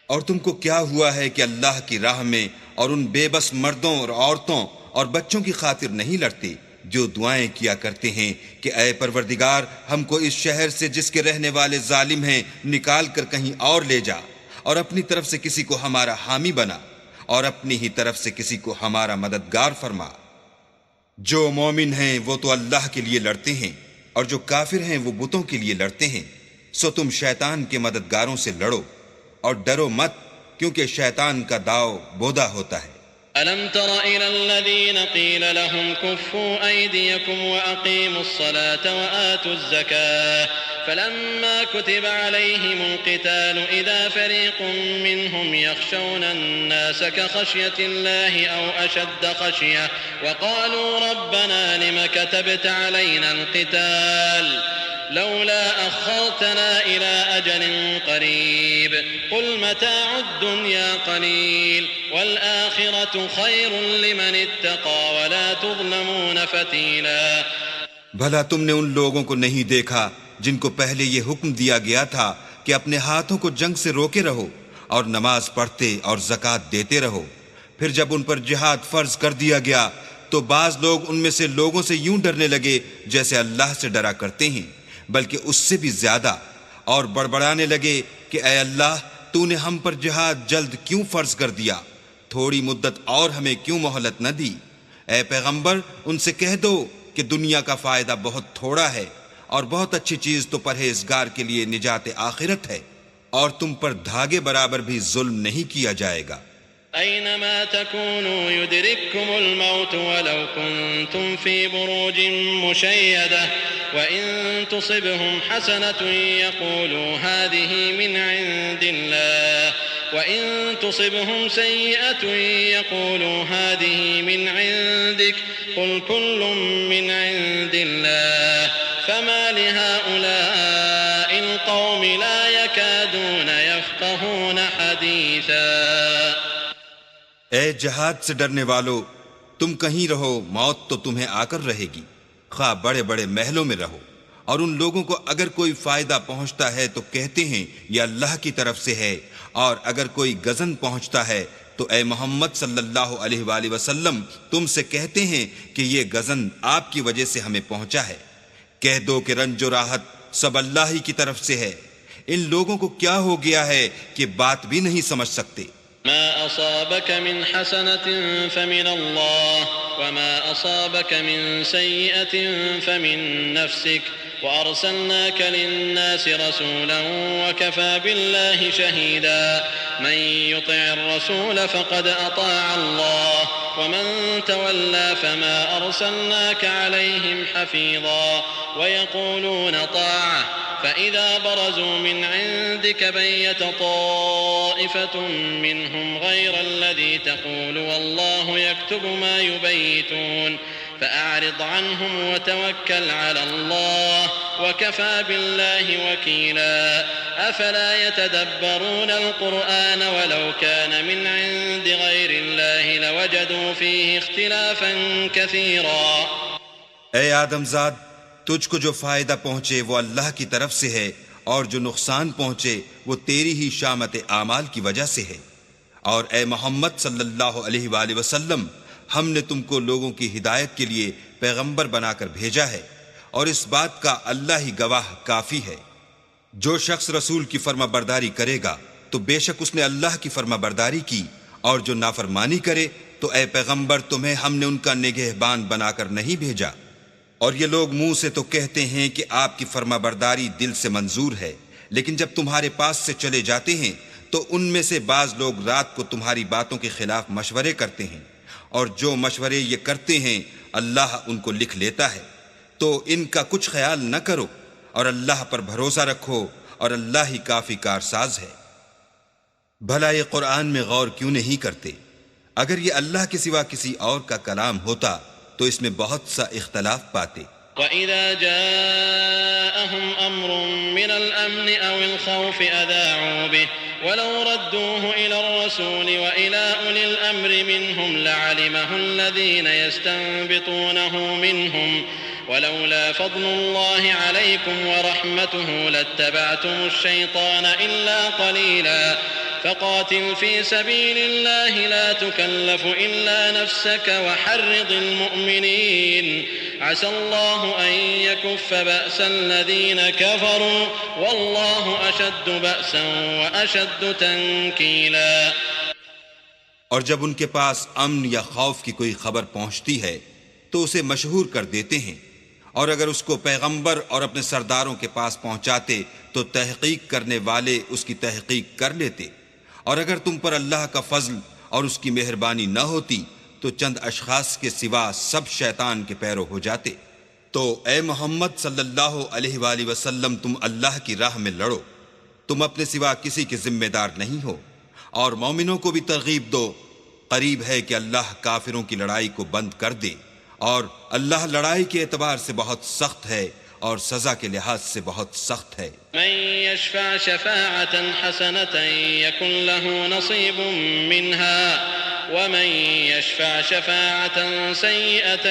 اور تم کو کیا ہوا ہے کہ اللہ کی راہ میں اور ان بے بس مردوں اور عورتوں اور بچوں کی خاطر نہیں لڑتے جو دعائیں کیا کرتے ہیں کہ اے پروردگار ہم کو اس شہر سے جس کے رہنے والے ظالم ہیں نکال کر کہیں اور لے جا، اور اپنی طرف سے کسی کو ہمارا حامی بنا اور اپنی ہی طرف سے کسی کو ہمارا مددگار فرما۔ جو مومن ہیں وہ تو اللہ کے لیے لڑتے ہیں اور جو کافر ہیں وہ بتوں کے لیے لڑتے ہیں، سو تم شیطان کے مددگاروں سے لڑو اور ڈرو مت، کیونکہ شیطان کا داؤ بودا ہوتا ہے۔ ألم تر إلى الذين قيل لهم كفوا أيديكم وأقيموا الصلاة وآتوا الزكاة فلما كتب عليهم القتال إذا فريق منهم يخشون الناس كخشية الله أو أشد خشية وقالوا ربنا لم كتبت علينا القتال لولا أخرتنا إلى أجل قريب قل متاع الدنيا قليل والآخرة خير لمن اتقى ولا تظلمون فتيلا۔ بھلا تم نے ان لوگوں کو نہیں دیکھا جن کو پہلے یہ حکم دیا گیا تھا کہ اپنے ہاتھوں کو جنگ سے روکے رہو اور نماز پڑھتے اور زکوٰۃ دیتے رہو، پھر جب ان پر جہاد فرض کر دیا گیا تو بعض لوگ ان میں سے لوگوں سے یوں ڈرنے لگے جیسے اللہ سے ڈرا کرتے ہیں، بلکہ اس سے بھی زیادہ، اور بڑبڑانے لگے کہ اے اللہ تو نے ہم پر جہاد جلد کیوں فرض کر دیا، تھوڑی مدت اور ہمیں کیوں مہلت نہ دی۔ اے پیغمبر ان سے کہہ دو کہ دنیا کا فائدہ بہت تھوڑا ہے اور بہت اچھی چیز تو پرہیزگار کے لیے نجات آخرت ہے، اور تم پر دھاگے برابر بھی ظلم نہیں کیا جائے گا۔ أينما تكونوا يدرككم الموت ولو كنتم في بروج مشيدة وإن تصبهم حسنة يقولوا هذه من عند الله وإن تصبهم سيئة يقولوا هذه من عندك قل كل من عند الله فما لهؤلاء القوم لا يكادون يفقهون حديثا۔ اے جہاد سے ڈرنے والو، تم کہیں رہو، موت تو تمہیں آ کر رہے گی، خواہ بڑے بڑے محلوں میں رہو، اور ان لوگوں کو اگر کوئی فائدہ پہنچتا ہے تو کہتے ہیں یہ اللہ کی طرف سے ہے، اور اگر کوئی غضن پہنچتا ہے تو اے محمد صلی اللہ علیہ وآلہ وسلم تم سے کہتے ہیں کہ یہ غضن آپ کی وجہ سے ہمیں پہنچا ہے۔ کہہ دو کہ رنج و راحت سب اللہ ہی کی طرف سے ہے۔ ان لوگوں کو کیا ہو گیا ہے کہ بات بھی نہیں سمجھ سکتے۔ ما أصابك من حسنة فمن الله وما أصابك من سيئة فمن نفسك وأرسلناك للناس رسولا وكفى بالله شهيدا من يطع الرسول فقد أطاع الله ومن تولى فما أرسلناك عليهم حفيظا ويقولون طاعة فإذا برزوا من عندك بيت طائفة منهم غير الذي تقول والله يكتب ما يبيتون فأعرض عنهم وتوكل على الله وكفى بالله وكيلا أفلا يتدبرون القرآن ولو كان من عند غير الله لوجدوا فيه اختلافا كثيرا۔ اے آدم زاد، تجھ کو جو فائدہ پہنچے وہ اللہ کی طرف سے ہے، اور جو نقصان پہنچے وہ تیری ہی شامت اعمال کی وجہ سے ہے۔ اور اے محمد صلی اللہ علیہ وآلہ وسلم، ہم نے تم کو لوگوں کی ہدایت کے لیے پیغمبر بنا کر بھیجا ہے، اور اس بات کا اللہ ہی گواہ کافی ہے۔ جو شخص رسول کی فرما برداری کرے گا تو بے شک اس نے اللہ کی فرما برداری کی، اور جو نافرمانی کرے تو اے پیغمبر تمہیں ہم نے ان کا نگہبان بنا کر نہیں بھیجا۔ اور یہ لوگ منہ سے تو کہتے ہیں کہ آپ کی فرما برداری دل سے منظور ہے، لیکن جب تمہارے پاس سے چلے جاتے ہیں تو ان میں سے بعض لوگ رات کو تمہاری باتوں کے خلاف مشورے کرتے ہیں، اور جو مشورے یہ کرتے ہیں اللہ ان کو لکھ لیتا ہے۔ تو ان کا کچھ خیال نہ کرو، اور اللہ پر بھروسہ رکھو، اور اللہ ہی کافی کارساز ہے۔ بھلا یہ قرآن میں غور کیوں نہیں کرتے؟ اگر یہ اللہ کے سوا کسی اور کا کلام ہوتا تو اس میں بہت سا اختلاف پاتے۔ وَإِذَا جَاءَهُمْ أَمْرٌ مِّنَ الْأَمْنِ أَوِ الْخَوْفِ أَذَاعُوا بِهِ وَلَوْ رَدُّوهُ إِلَى الرَّسُولِ وَإِلَى أُولِي الْأَمْرِ مِنْهُمْ لَعَلِمَهُ الَّذِينَ يَسْتَنبِطُونَهُ مِنْهُمْ وَلَوْلَا فَضْلُ اللَّهِ عَلَيْكُمْ وَرَحْمَتُهُ لَاتَّبَعْتُمُ الشَّيْطَانَ إِلَّا قَلِيلًا فقاتل في سبيل الله لا تكلف إلا نفسك وحرض المؤمنين عسى الله أن يكف بأس الذين كفروا والله أشد بأسا وأشد تنكيلا۔ اور جب ان کے پاس امن یا خوف کی کوئی خبر پہنچتی ہے تو اسے مشہور کر دیتے ہیں، اور اگر اس کو پیغمبر اور اپنے سرداروں کے پاس پہنچاتے تو تحقیق کرنے والے اس کی تحقیق کر لیتے، اور اگر تم پر اللہ کا فضل اور اس کی مہربانی نہ ہوتی تو چند اشخاص کے سوا سب شیطان کے پیرو ہو جاتے۔ تو اے محمد صلی اللہ علیہ وآلہ وسلم تم اللہ کی راہ میں لڑو، تم اپنے سوا کسی کے ذمہ دار نہیں ہو، اور مومنوں کو بھی ترغیب دو، قریب ہے کہ اللہ کافروں کی لڑائی کو بند کر دے، اور اللہ لڑائی کے اعتبار سے بہت سخت ہے اور سزا کے لحاظ سے بہت سخت ہے۔ من يشفع شفاعة حسنة يكن له نصيب منها ومن يشفع شفاعة سيئة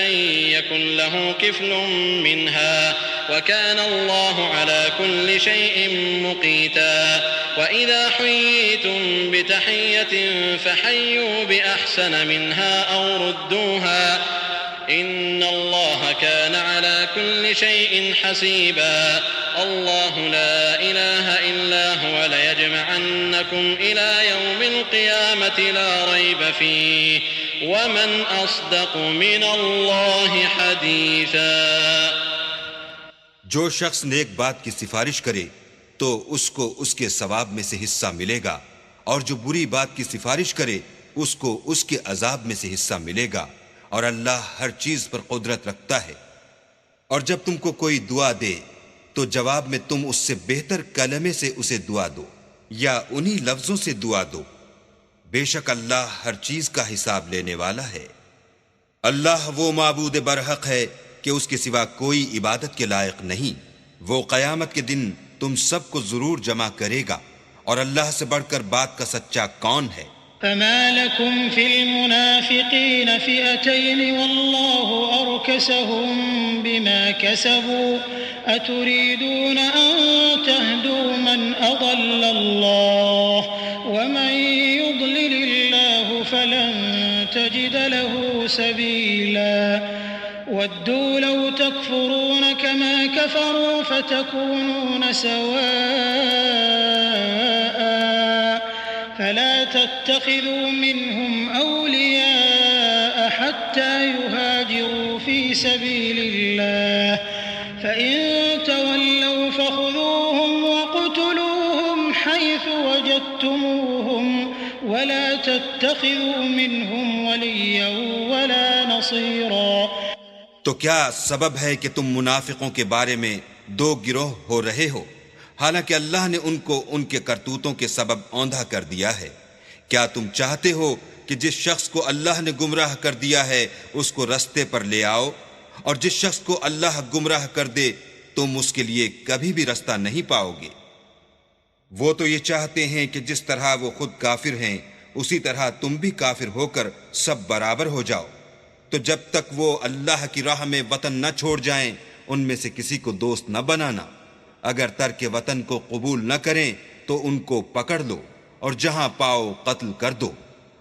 يكن له كفل منها وكان الله على كل شيء مقيتا۔ وإذا حييتم بتحية فحيوا بأحسن منها أو ردوها إن الله كان على كل شيء حسيبا۔ الله لا إله إلا هو ليجمعنكم إلى يوم القيامة لا ريب فيه ومن أصدق من الله حديثا۔ جو شخص نیک بات کی سفارش کرے تو اس کو اس کے ثواب میں سے حصہ ملے گا، اور جو بری بات کی سفارش کرے اس کو اس کے عذاب میں سے حصہ ملے گا، اور اللہ ہر چیز پر قدرت رکھتا ہے۔ اور جب تم کو کوئی دعا دے تو جواب میں تم اس سے بہتر کلمے سے اسے دعا دو یا انہی لفظوں سے دعا دو، بے شک اللہ ہر چیز کا حساب لینے والا ہے۔ اللہ وہ معبود برحق ہے کہ اس کے سوا کوئی عبادت کے لائق نہیں۔ وہ قیامت کے دن تم سب کو ضرور جمع کرے گا، اور اللہ سے بڑھ کر بات کا سچا کون ہے؟ فما لكم في المنافقين فئتين والله أركسهم بما كسبوا أتريدون أن تهدوا من أضل الله ومن يضلل الله فلن تجد له سبيلا ودوا لو تكفرون كما كفروا فتكونون سواء فلا تتخذوا منهم أولياء حتى يهاجروا في سبيل الله فإن تولوا فخذوهم وقتلوهم حيث وجدتموهم ولا تتخذوا منهم وليا ولا نصيرا۔ تو کیا سبب ہے کہ تم منافقوں کے بارے میں دو گروہ ہو رہے ہو، حالانکہ اللہ نے ان کو ان کے کرتوتوں کے سبب اوندھا کر دیا ہے؟ کیا تم چاہتے ہو کہ جس شخص کو اللہ نے گمراہ کر دیا ہے اس کو رستے پر لے آؤ، اور جس شخص کو اللہ گمراہ کر دے تم اس کے لیے کبھی بھی رستہ نہیں پاؤ گے؟ وہ تو یہ چاہتے ہیں کہ جس طرح وہ خود کافر ہیں اسی طرح تم بھی کافر ہو کر سب برابر ہو جاؤ۔ تو جب تک وہ اللہ کی راہ میں وطن نہ چھوڑ جائیں ان میں سے کسی کو دوست نہ بنانا۔ اگر ترک وطن کو قبول نہ کریں تو ان کو پکڑ لو اور جہاں پاؤ قتل کر دو،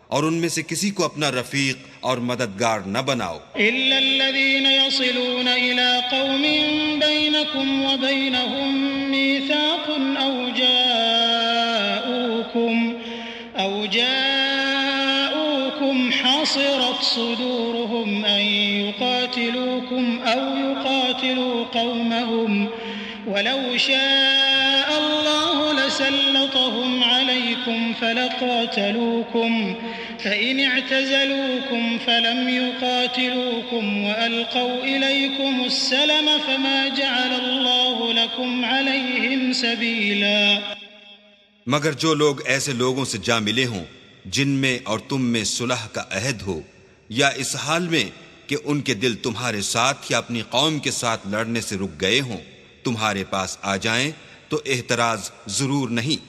اور ان میں سے کسی کو اپنا رفیق اور مددگار نہ بناؤ۔ إلا الذين يصلون إلى قوم بينكم وبينهم ميثاق أو جاءوكم حصرت صدورهم أن يقاتلوكم أو يقاتلوا قومهم ولو شاء الله لسلطهم عليكم فلقاتلوكم فإن اعتزلوكم فلم يقاتلوكم وألقوا إليكم السلم فما جعل الله لكم عليهم سبيلا۔ مگر جو لوگ ایسے لوگوں سے جا ملے ہوں جن میں اور تم میں صلح کا عہد ہو، یا اس حال میں کہ ان کے دل تمہارے ساتھ یا اپنی قوم کے ساتھ لڑنے سے رک گئے ہوں، تمہارے پاس آ جائیں تو احتراز ضرور نہیں،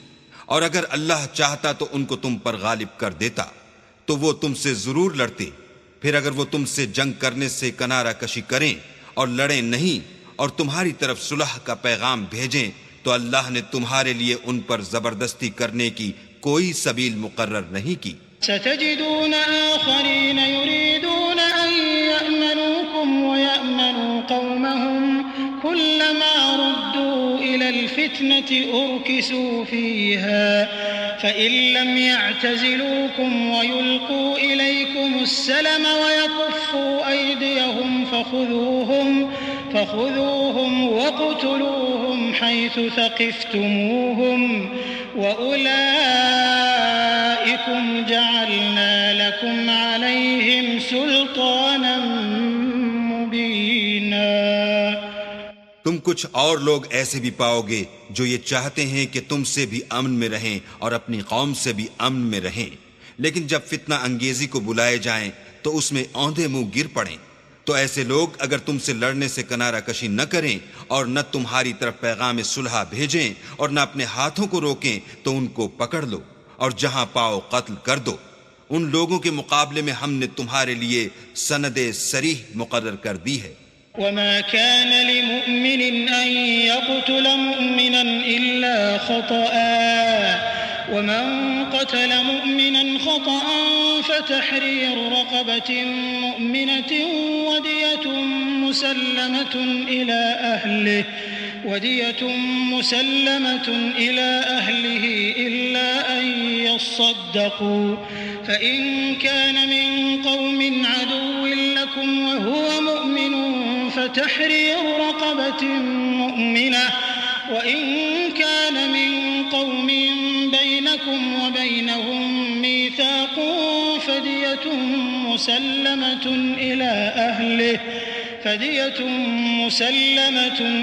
اور اگر اللہ چاہتا تو ان کو تم پر غالب کر دیتا تو وہ تم سے ضرور لڑتے۔ پھر اگر وہ تم سے جنگ کرنے سے کنارہ کشی کریں اور لڑیں نہیں اور تمہاری طرف صلح کا پیغام بھیجیں تو اللہ نے تمہارے لیے ان پر زبردستی کرنے کی کوئی سبیل مقرر نہیں کی۔ ستجدون آخرين يريدون أن يأمنوكم ويأمنوا قومهم كلما ردوا إلى الفتنة أركسوا فيها فإن لم يعتزلوكم ويلقوا إليكم السلم ويكفوا أيديهم فخذوهم وقتلوهم حيث ثقفتموهم وأولئكم جعلنا لكم عليهم سلطانا مبينا۔ تم کچھ اور لوگ ایسے بھی پاؤ گے جو یہ چاہتے ہیں کہ تم سے بھی امن میں رہیں اور اپنی قوم سے بھی امن میں رہیں، لیکن جب فتنہ انگیزی کو بلائے جائیں تو اس میں اوندھے منہ گر پڑیں۔ تو ایسے لوگ اگر تم سے لڑنے سے کنارہ کشی نہ کریں اور نہ تمہاری طرف پیغام صلح بھیجیں اور نہ اپنے ہاتھوں کو روکیں تو ان کو پکڑ لو اور جہاں پاؤ قتل کر دو۔ ان لوگوں کے مقابلے میں ہم نے تمہارے لیے سند صریح مقرر کر دی ہے۔ وما كان لمؤمن أن يقتل مؤمنا إلا خطأ ومن قتل مؤمنا خطأ فتحرير رقبة مؤمنة ودية مسلمة إلى أهله إلا أن يصدقوا فإن كان من قوم عدو لكم وهو مؤمن فتحرير رقبة مؤمنة وإن كان من قوم بينكم وبينهم ميثاق فدية مسلمة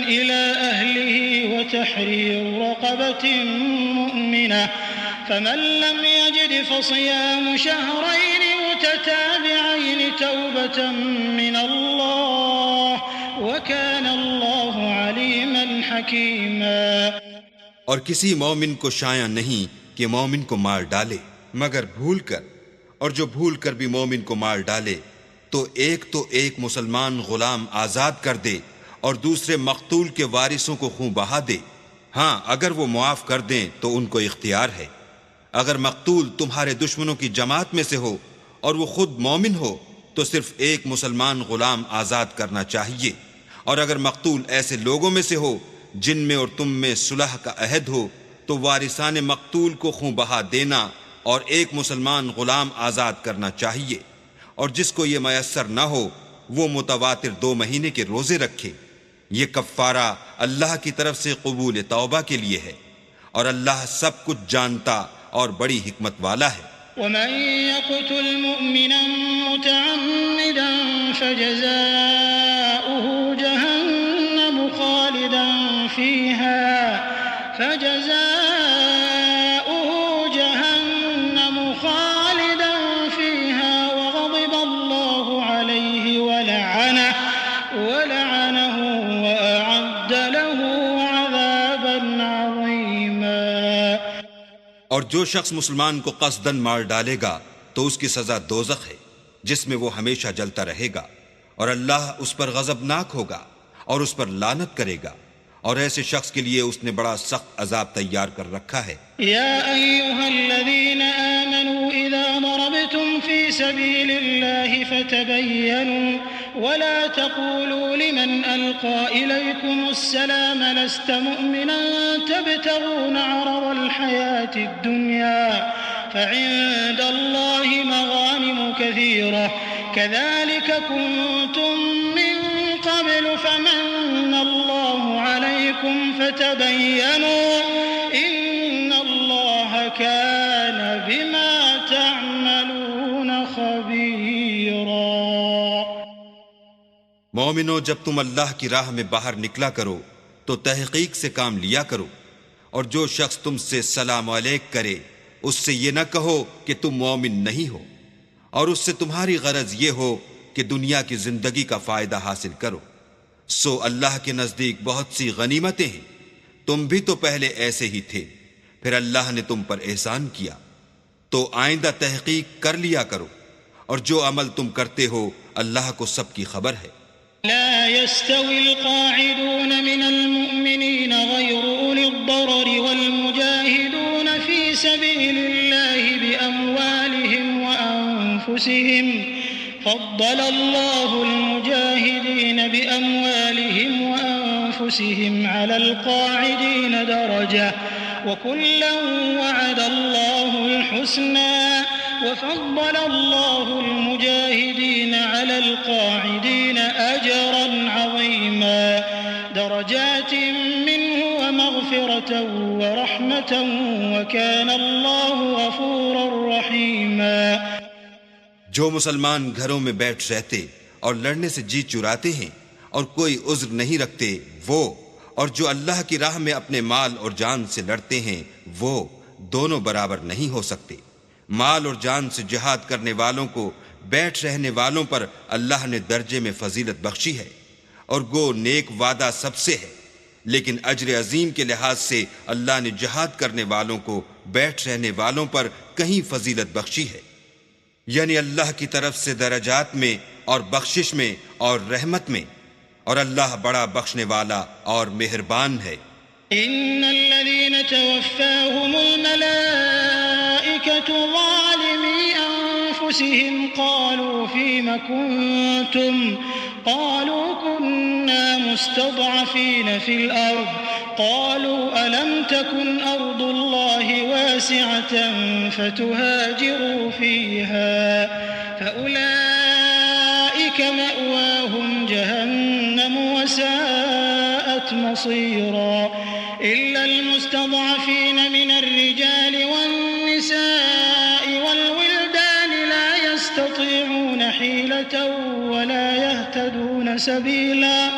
إلى أهله وتحرير رقبة مؤمنة فمن لم يجد فصيام شهرين متتابعين توبة من الله وكان الله عليما حكيما۔ اور کسی مومن کو شایع نہیں کہ مومن کو مار ڈالے مگر بھول کر، اور جو بھول کر بھی مومن کو مار ڈالے تو ایک مسلمان غلام آزاد کر دے اور دوسرے مقتول کے وارثوں کو خون بہا دے۔ ہاں اگر وہ معاف کر دیں تو ان کو اختیار ہے۔ اگر مقتول تمہارے دشمنوں کی جماعت میں سے ہو اور وہ خود مومن ہو تو صرف ایک مسلمان غلام آزاد کرنا چاہیے، اور اگر مقتول ایسے لوگوں میں سے ہو جن میں اور تم میں صلح کا عہد ہو تو وارثان مقتول کو خون بہا دینا اور ایک مسلمان غلام آزاد کرنا چاہیے، اور جس کو یہ میسر نہ ہو وہ متواتر 2 مہینے کے روزے رکھے۔ یہ کفارہ اللہ کی طرف سے قبول توبہ کے لیے ہے، اور اللہ سب کچھ جانتا اور بڑی حکمت والا ہے۔ ومن يقتل مؤمنا متعمدا فجزاؤه جهنم خالدا فيها وغضب الله عليه ولعنه وأعد له عذابا عظيما۔ اور جو شخص مسلمان کو قصداً مار ڈالے گا تو اس کی سزا دوزخ ہے جس میں وہ ہمیشہ جلتا رہے گا، اور اللہ اس پر غضبناک ہوگا اور اس پر لعنت کرے گا، اور ایسے شخص کے لیے اس نے بڑا سخت عذاب تیار کر رکھا ہے۔ یا ایھا الذین آمنوا اذا ضربتم فی سبیل اللہ فتبینوا ولا تقولوا لمن القى الیکم السلام لست مؤمنا تبتغون عرض الحیاة الدنیا فعند اللہ مغانم کثیرة كذلك كنتم من قبل فمن الله عليكم فتبينوا إن الله كان بما تعملون خبيرا۔ مومنو، جب تم اللہ کی راہ میں باہر نکلا کرو تو تحقیق سے کام لیا کرو، اور جو شخص تم سے سلام علیک کرے اس سے یہ نہ کہو کہ تم مومن نہیں ہو، اور اس سے تمہاری غرض یہ ہو کہ دنیا کی زندگی کا فائدہ حاصل کرو۔ سو اللہ کے نزدیک بہت سی غنیمتیں ہیں، تم بھی تو پہلے ایسے ہی تھے، پھر اللہ نے تم پر احسان کیا، تو آئندہ تحقیق کر لیا کرو، اور جو عمل تم کرتے ہو اللہ کو سب کی خبر ہے۔ لا يستوي القاعدون من المؤمنين غير أولي الضرر والمجاهدون في سبيل الله بأموالهم وأنفسهم فضل الله المجاهدين بأموالهم وأنفسهم على القاعدين درجة وكلا وعد الله الحسنى وفضل الله المجاهدين على القاعدين أجرا عظيما درجات منه ومغفرة ورحمة وكان الله غفورا رحيما۔ جو مسلمان گھروں میں بیٹھ رہتے اور لڑنے سے جی چراتے ہیں اور کوئی عذر نہیں رکھتے وہ، اور جو اللہ کی راہ میں اپنے مال اور جان سے لڑتے ہیں وہ دونوں برابر نہیں ہو سکتے۔ مال اور جان سے جہاد کرنے والوں کو بیٹھ رہنے والوں پر اللہ نے درجے میں فضیلت بخشی ہے، اور گو نیک وعدہ سب سے ہے، لیکن اجر عظیم کے لحاظ سے اللہ نے جہاد کرنے والوں کو بیٹھ رہنے والوں پر کہیں فضیلت بخشی ہے، یعنی اللہ کی طرف سے درجات میں اور بخشش میں اور رحمت میں، اور اللہ بڑا بخشنے والا اور مہربان ہے۔ ان الذين توفاهم الملائكة ظالمي انفسهم قالوا فيم كنتم قالوا كنا مستضعفين في الارض قالوا الم تكن ارض الله واسعة فتهاجروا فيها فاولئك مأواهم جهنم جهنم وساءت مصيرا إلا المستضعفين من الرجال والنساء والولدان لا يستطيعون حيلة ولا يهتدون سبيلا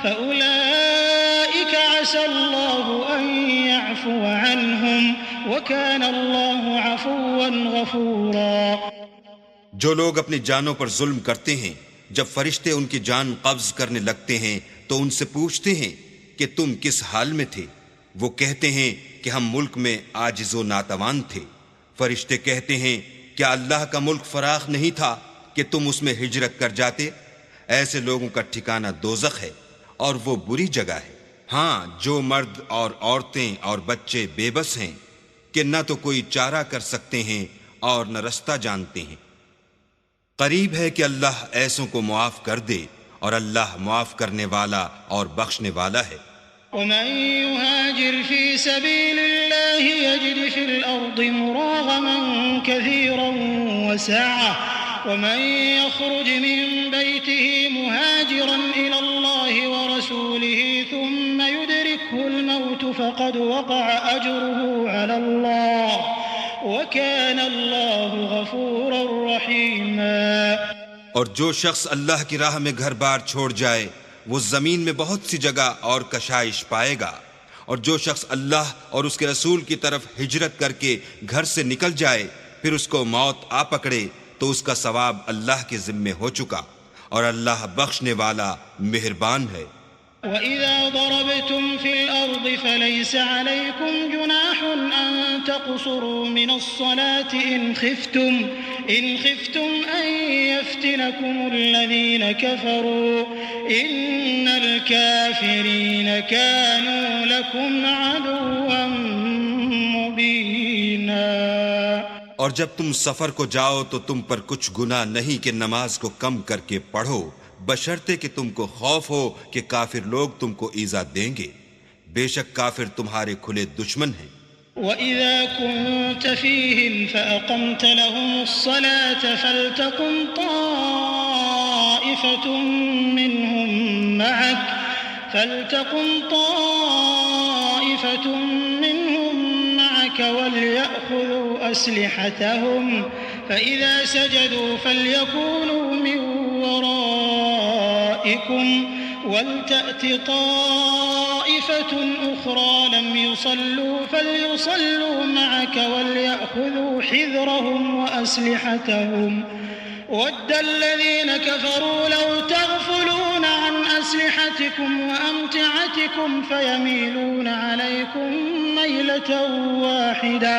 فأولئك عسى الله أن يعفو عنهم وكان الله عفوا غفورا۔ جو لوگ اپنی جانوں پر ظلم کرتے ہیں جب فرشتے ان کی جان قبض کرنے لگتے ہیں تو ان سے پوچھتے ہیں کہ تم کس حال میں تھے؟ وہ کہتے ہیں کہ ہم ملک میں عاجز و ناتوان تھے۔ فرشتے کہتے ہیں کیا اللہ کا ملک فراخ نہیں تھا کہ تم اس میں ہجرت کر جاتے؟ ایسے لوگوں کا ٹھکانہ دوزخ ہے اور وہ بری جگہ ہے۔ ہاں، جو مرد اور عورتیں اور بچے بے بس ہیں کہ نہ تو کوئی چارہ کر سکتے ہیں اور نہ رستہ جانتے ہیں، قریب ہے کہ اللہ ایسوں کو معاف کر دے اور اللہ معاف کرنے والا اور بخشنے والا ہے۔ ومن يهاجر في سبيل الله يجد في الأرض مراغما كثيرا وسعة ومن يخرج من بيته مهاجرا إلى الله ورسوله ثم يدركه الموت فقد وقع أجره على الله وَكَانَ اللَّهُ غَفُورًا رَحِيمًا۔ اور جو شخص اللہ کی راہ میں گھر بار چھوڑ جائے وہ زمین میں بہت سی جگہ اور کشائش پائے گا، اور جو شخص اللہ اور اس کے رسول کی طرف ہجرت کر کے گھر سے نکل جائے پھر اس کو موت آ پکڑے تو اس کا ثواب اللہ کے ذمے ہو چکا، اور اللہ بخشنے والا مہربان ہے۔ وَإِذَا ضَرَبْتُمْ فِي الْأَرْضِ فَلَيْسَ عَلَيْكُمْ جُنَاحٌ أَن تَقْصُرُوا مِنَ الصَّلَاةِ إِنْ خِفْتُمْ أَن يَفْتِنَكُمُ الَّذِينَ كَفَرُوا إِنَّ الْكَافِرِينَ كَانُوا لَكُمْ عَدُوًّا مُبِينًا۔ اور جب تم سفر کو جاؤ تو تم پر کچھ گناہ نہیں کہ نماز کو کم کر کے پڑھو، بشرطے کہ تم کو خوف ہو کہ کافر لوگ تم کو ایذا دیں گے، بے شک کافر تمہارے کھلے دشمن ہیں۔ وَإِذَا كُنْتَ فِيهِمْ فَأَقَمْتَ لَهُمُ الصَّلَاةَ فَلْتَقُمْ طَائِفَةٌ مِّنْهُمْ مَعَكَ وَلْيَأْخُذُوا أَسْلِحَتَهُمْ فَإِذَا سَجَدُوا فَلْيَكُونُوا مِنْ وَرَائِكُمْ وَلْتَأْتِ طَائِفَةٌ أُخْرَى لَمْ يُصَلُّوا فَلْيُصَلُّوا مَعَكَ وَلْيَأْخُذُوا حِذْرَهُمْ وَأَسْلِحَتَهُمْ وَدَّ الَّذِينَ كَفَرُوا لَوْ تَغْفُلُونَ عَنْ أَسْلِحَتِكُمْ وَأَمْتِعَتِكُمْ فَيَمِيلُونَ عَلَيْكُمْ مَيْلَةً وَاحِدَةً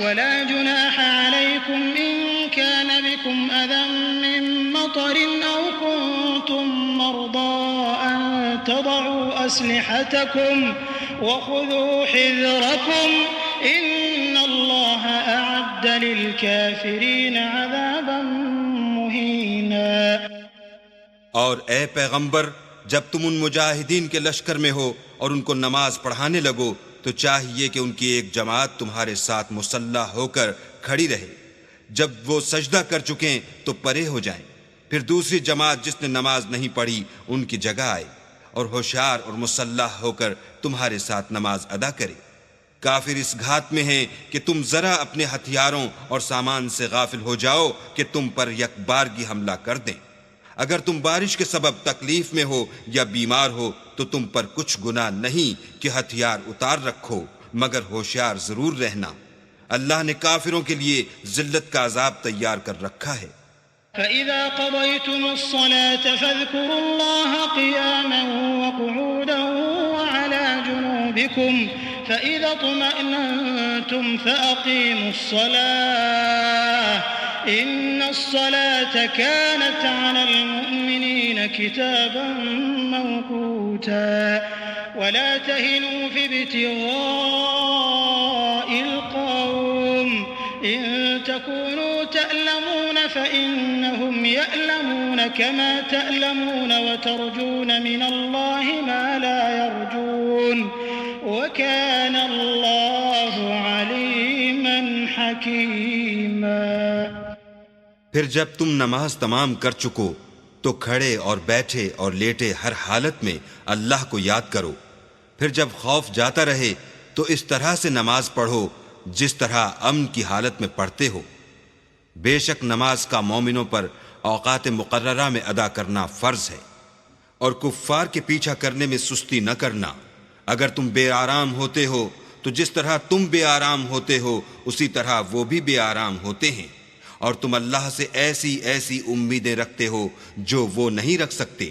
وَلَا جُنَاحَ عَلَيْكُمْ إِن كَانَ بِكُمْ أَذًى مِّن مَّطَرٍ أَوْ كُنتُم مَّرْضَىٰ أَن تَضَعُوا أَسْلِحَتَكُمْ وَخُذُوا حِذْرَكُمْ إِنَّ اللَّهَ أَعَدَّ لِلْكَافِرِينَ عَذَابًا مُّهِينًا۔ اور اے پیغمبر، جب تم ان مجاہدین کے لشکر میں ہو اور ان کو نماز پڑھانے لگو تو چاہیے کہ ان کی ایک جماعت تمہارے ساتھ مسلح ہو کر کھڑی رہے، جب وہ سجدہ کر چکیں تو پرے ہو جائیں، پھر دوسری جماعت جس نے نماز نہیں پڑھی ان کی جگہ آئے اور ہوشیار اور مسلح ہو کر تمہارے ساتھ نماز ادا کرے۔ کافر اس گھات میں ہیں کہ تم ذرا اپنے ہتھیاروں اور سامان سے غافل ہو جاؤ کہ تم پر یک بارگی حملہ کر دیں۔ اگر تم بارش کے سبب تکلیف میں ہو یا بیمار ہو تو تم پر کچھ گناہ نہیں کہ ہتھیار اتار رکھو، مگر ہوشیار ضرور رہنا، اللہ نے کافروں کے لیے ذلت کا عذاب تیار کر رکھا ہے۔ فَإِذَا قَضَيْتُمُ الصَّلَاةَ فَاذْكُرُوا اللَّهَ قِيَامًا وَقُعُودًا وَعَلَىٰ جُنُوبِكُمْ فَإِذَا اطْمَأْنَنتُمْ فَأَقِيمُوا الصَّلَاةَ إِنَّ الصَّلَاةَ كَانَتْ عَلَى الْمُؤْمِنِينَ كِتَابًا مَّوْقُوتًا وَلَا تَهِنُوا فِي ابْتِغَاءِ الْقَوْمِ إِن تَكُونُوا تَأْلَمُونَ فَإِنَّهُمْ يَأْلَمُونَ كَمَا تَأْلَمُونَ وَتَرْجُونَ مِنَ اللَّهِ مَا لَا يَرْجُونَ وَكَانَ اللَّهُ عَلِيمًا حَكِيمًا۔ پھر جب تم نماز تمام کر چکو تو کھڑے اور بیٹھے اور لیٹے ہر حالت میں اللہ کو یاد کرو. پھر جب خوف جاتا رہے تو اس طرح سے نماز پڑھو جس طرح امن کی حالت میں پڑھتے ہو. بے شک نماز کا مومنوں پر اوقات مقررہ میں ادا کرنا فرض ہے، اور کفار کے پیچھا کرنے میں سستی نہ کرنا. اگر تم بے آرام ہوتے ہو تو جس طرح تم بے آرام ہوتے ہو اسی طرح وہ بھی بے آرام ہوتے ہیں، اور تم اللہ سے ایسی ایسی امیدیں رکھتے ہو جو وہ نہیں رکھ سکتے،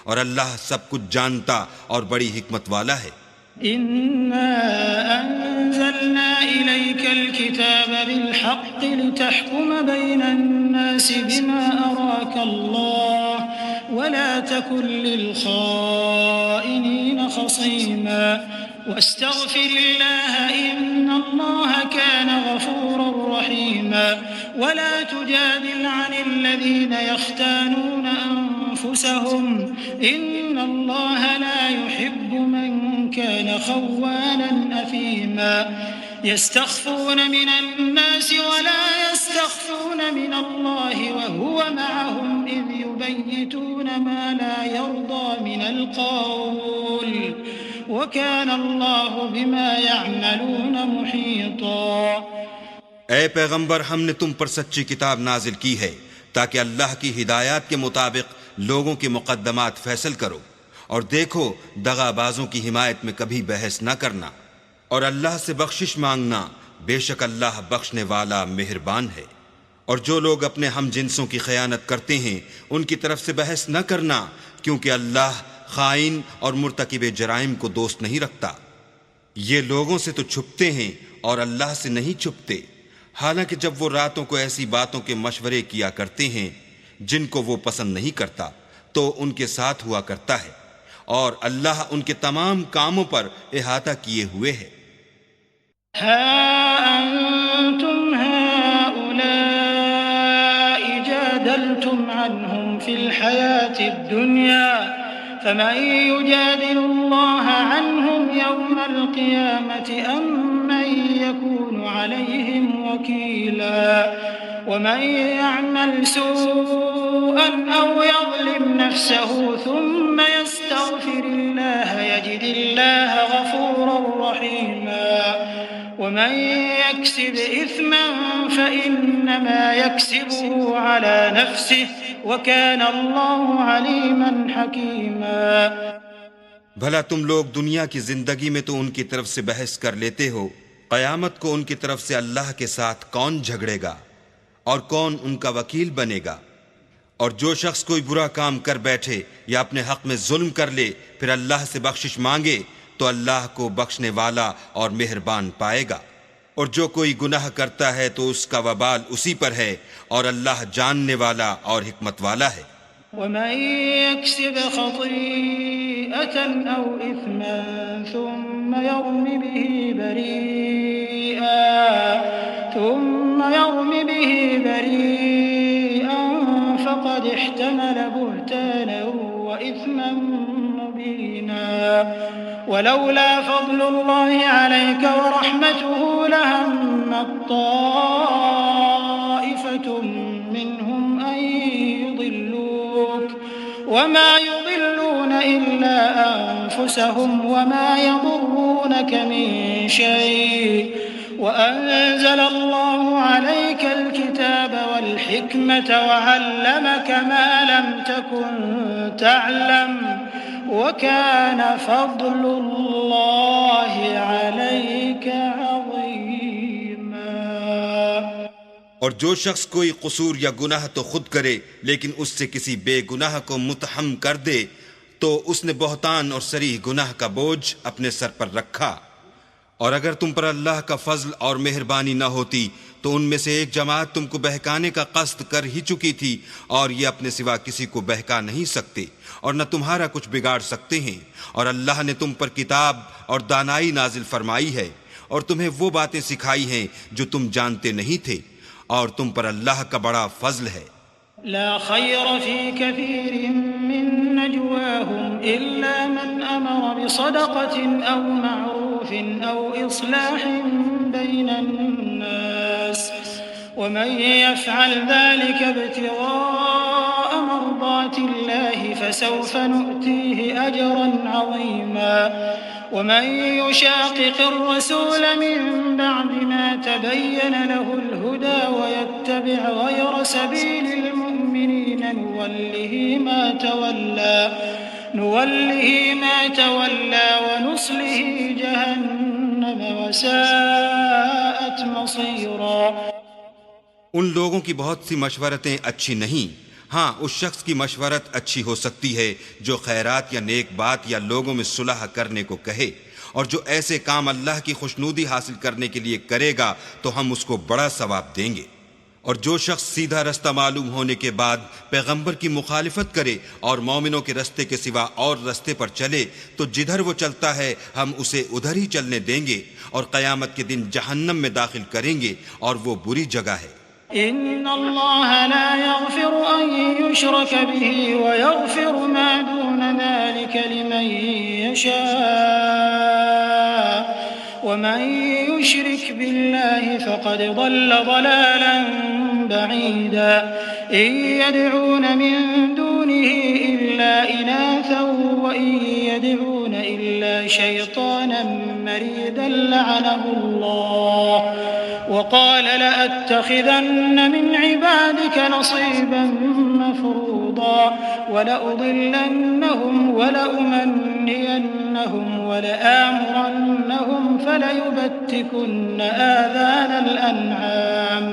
اور اللہ سب کچھ جانتا اور بڑی حکمت والا ہے. إنا أنزلنا إليك الكتاب بالحق لتحكم بين الناس بما أراك الله ولا تكن للخائنين خصيما واستغفر الله إن الله كان غفورا رحيما ولا تجادل عن الذين يختانون أنفسهم إن الله لا يحب من كان خوانا أثيما يستخفون من الناس ولا يستخفون من الله وهو معهم إذ يبيتون ما لا يرضى من القول وكان الله بما يعملون محيطا. اے پیغمبر، ہم نے تم پر سچی کتاب نازل کی ہے تاکہ اللہ کی ہدایات کے مطابق لوگوں کے مقدمات فیصل کرو، اور دیکھو دغا بازوں کی حمایت میں کبھی بحث نہ کرنا، اور اللہ سے بخشش مانگنا، بے شک اللہ بخشنے والا مہربان ہے. اور جو لوگ اپنے ہم جنسوں کی خیانت کرتے ہیں ان کی طرف سے بحث نہ کرنا، کیونکہ اللہ خائن اور مرتکب جرائم کو دوست نہیں رکھتا. یہ لوگوں سے تو چھپتے ہیں اور اللہ سے نہیں چھپتے، حالانکہ جب وہ راتوں کو ایسی باتوں کے مشورے کیا کرتے ہیں جن کو وہ پسند نہیں کرتا تو ان کے ساتھ ہوا کرتا ہے، اور اللہ ان کے تمام کاموں پر احاطہ کیے ہوئے ہے. ها أنتم هؤلاء جادلتم عنهم في الحياة الدنيا فمن يجادل الله عنهم يوم القيامة أم من يكون عليهم وكيلا ومن يعمل سوءا أو يظلم نفسه ثم يستغفر الله يجد الله غفورا رحيما ومن يكسب إثما فإنما يكسبه على نفسه وكان الله عليما حكيما. بھلا تم لوگ دنیا کی زندگی میں تو ان کی طرف سے بحث کر لیتے ہو، قیامت کو ان کی طرف سے اللہ کے ساتھ کون جھگڑے گا اور کون ان کا وکیل بنے گا؟ اور جو شخص کوئی برا کام کر بیٹھے یا اپنے حق میں ظلم کر لے پھر اللہ سے بخشش مانگے تو اللہ کو بخشنے والا اور مہربان پائے گا. اور جو کوئی گناہ کرتا ہے تو اس کا وبال اسی پر ہے، اور اللہ جاننے والا اور حکمت والا ہے. ومن يكسب خطيئة أو إثما ثم يرم به بريئا فقد احتمل بهتانا وإثما مبينا ولولا فضل الله عليك ورحمته لهم طائفة منهم أن يضلوك وما يضلون إلا أنفسهم وما يضرونك من شيء وأنزل الله عليك الكتاب والحكمة وعلمك ما لم تكن تعلم وكان فضل الله عليك عظيما. اور جو شخص کوئی قصور یا گناہ تو خود کرے لیکن اس سے کسی بے گناہ کو متہم کر دے تو اس نے بہتان اور صریح گناہ کا بوجھ اپنے سر پر رکھا. اور اگر تم پر اللہ کا فضل اور مہربانی نہ ہوتی تو ان میں سے ایک جماعت تم کو بہکانے کا قصد کر ہی چکی تھی، اور یہ اپنے سوا کسی کو بہکا نہیں سکتے اور نہ تمہارا کچھ بگاڑ سکتے ہیں. اور اللہ نے تم پر کتاب اور دانائی نازل فرمائی ہے اور تمہیں وہ باتیں سکھائی ہیں جو تم جانتے نہیں تھے، اور تم پر اللہ کا بڑا فضل ہے. لا خير في كثير من نجواهم إلا من أمر بصدقة أو معروف أو إصلاح بين الناس ومن يفعل ذلك ابتغاء مرضات طاعة الله فسوف نؤتيه أجرا عظيما ومن يشاقق الرسول من بعد ما تبين له الهدى ويتبع غير سبيل المؤمنين نوله ما تولى ونصله جهنم وساءت مصيرا. ان لوگوں کی بہت سی مشورتیں اچھی نہیں، ہاں اس شخص کی مشورت اچھی ہو سکتی ہے جو خیرات یا نیک بات یا لوگوں میں صلح کرنے کو کہے، اور جو ایسے کام اللہ کی خوشنودی حاصل کرنے کے لیے کرے گا تو ہم اس کو بڑا ثواب دیں گے. اور جو شخص سیدھا رستہ معلوم ہونے کے بعد پیغمبر کی مخالفت کرے اور مومنوں کے رستے کے سوا اور رستے پر چلے تو جدھر وہ چلتا ہے ہم اسے ادھر ہی چلنے دیں گے اور قیامت کے دن جہنم میں داخل کریں گے اور وہ بری جگہ ہے. إن الله لا يغفر أن يشرك به ويغفر ما دون ذلك لمن يشاء ومن يشرك بالله فقد ضل ضلالا بعيدا. إن يدعون من دونه إلا إناثا وإن يدعون إلا شيطانا مريدا لعنه الله وقال لأتخذن من عبادك نصيبا مفروضا ولأضلنهم ولأمنينهم ولآمرنهم فليبتكن آذان الأنعام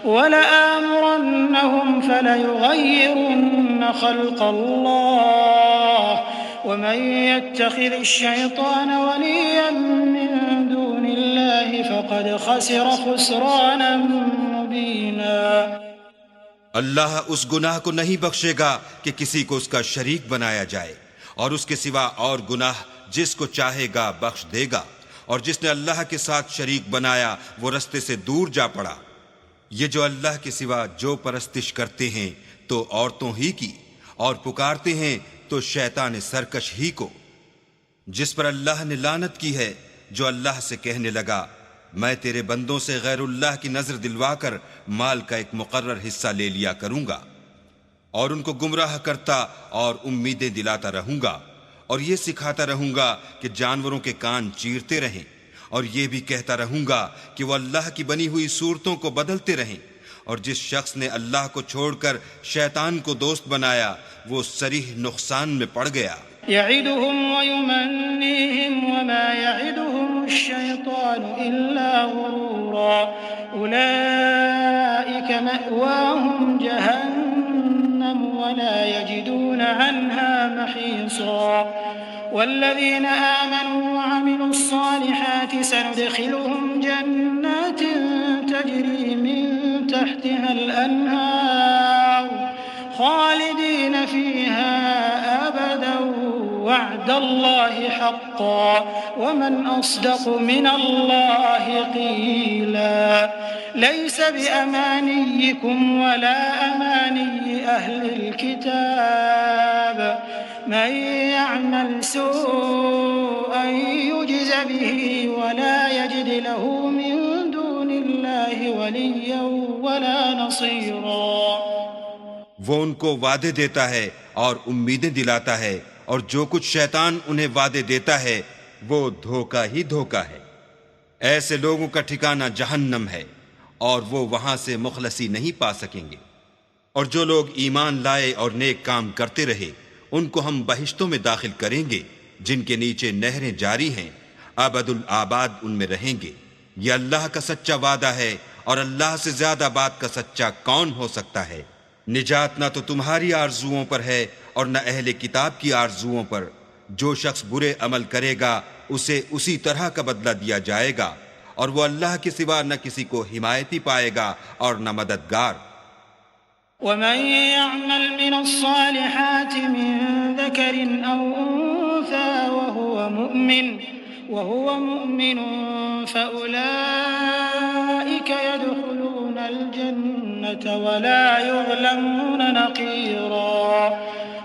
ولآمرنهم فليغيرن خلق الله ومن يتخذ الشيطان وليا من دون الله فقد خسر خسرانا مبينا. اللہ اس گناہ کو نہیں بخشے گا کہ کسی کو اس کا شریک بنایا جائے، اور اس کے سوا اور گناہ جس کو چاہے گا بخش دے گا، اور جس نے اللہ کے ساتھ شریک بنایا وہ رستے سے دور جا پڑا. یہ جو اللہ کے سوا جو پرستش کرتے ہیں تو عورتوں ہی کی، اور پکارتے ہیں تو شیطان سرکش ہی کو، جس پر اللہ نے لعنت کی ہے، جو اللہ سے کہنے لگا میں تیرے بندوں سے غیر اللہ کی نظر دلوا کر مال کا ایک مقرر حصہ لے لیا کروں گا، اور ان کو گمراہ کرتا اور امیدیں دلاتا رہوں گا، اور یہ سکھاتا رہوں گا کہ جانوروں کے کان چیرتے رہیں، اور یہ بھی کہتا رہوں گا کہ وہ اللہ کی بنی ہوئی صورتوں کو بدلتے رہیں. اور جس شخص نے اللہ کو چھوڑ کر شیطان کو دوست بنایا وہ صریح نقصان میں پڑ گیا. يعدهم ويمنيهم وما يعدهم الشيطان إلا غرورا أولئك مأواهم جهنم ولا يجدون عنها محيصا. والذين آمنوا وعملوا الصالحات سندخلهم جنات تجري من تحتها الأنهار خالدين فيها أبدا وعد الله حقا ومن أصدق من الله قيلا. ليس بأمانيكم ولا أماني أهل الكتاب من يعمل سوءا يجز به ولا يجد له من دون الله وليا ولا نصيرا. وہ ان کو وعدے دیتا ہے اور امیدیں دلاتا ہے، اور جو کچھ شیطان انہیں وعدے دیتا ہے وہ دھوکہ ہی دھوکہ ہے. ایسے لوگوں کا ٹھکانہ جہنم ہے اور وہ وہاں سے مخلصی نہیں پا سکیں گے. اور جو لوگ ایمان لائے اور نیک کام کرتے رہے ان کو ہم بہشتوں میں داخل کریں گے جن کے نیچے نہریں جاری ہیں، ابد الآباد ان میں رہیں گے. یہ اللہ کا سچا وعدہ ہے، اور اللہ سے زیادہ بات کا سچا کون ہو سکتا ہے. نجات نہ تو تمہاری آرزوؤں پر ہے اور نہ اہل کتاب کی آرزوؤں پر. جو شخص برے عمل کرے گا اسے اسی طرح کا بدلہ دیا جائے گا، اور وہ اللہ کے سوا نہ کسی کو حمایتی پائے گا اور نہ مددگار. ومن يعمل من الصالحات من ذكر أو أنثى وهو مؤمن فأولئك يدخلون الجنة ولا يظلمون نقيرا.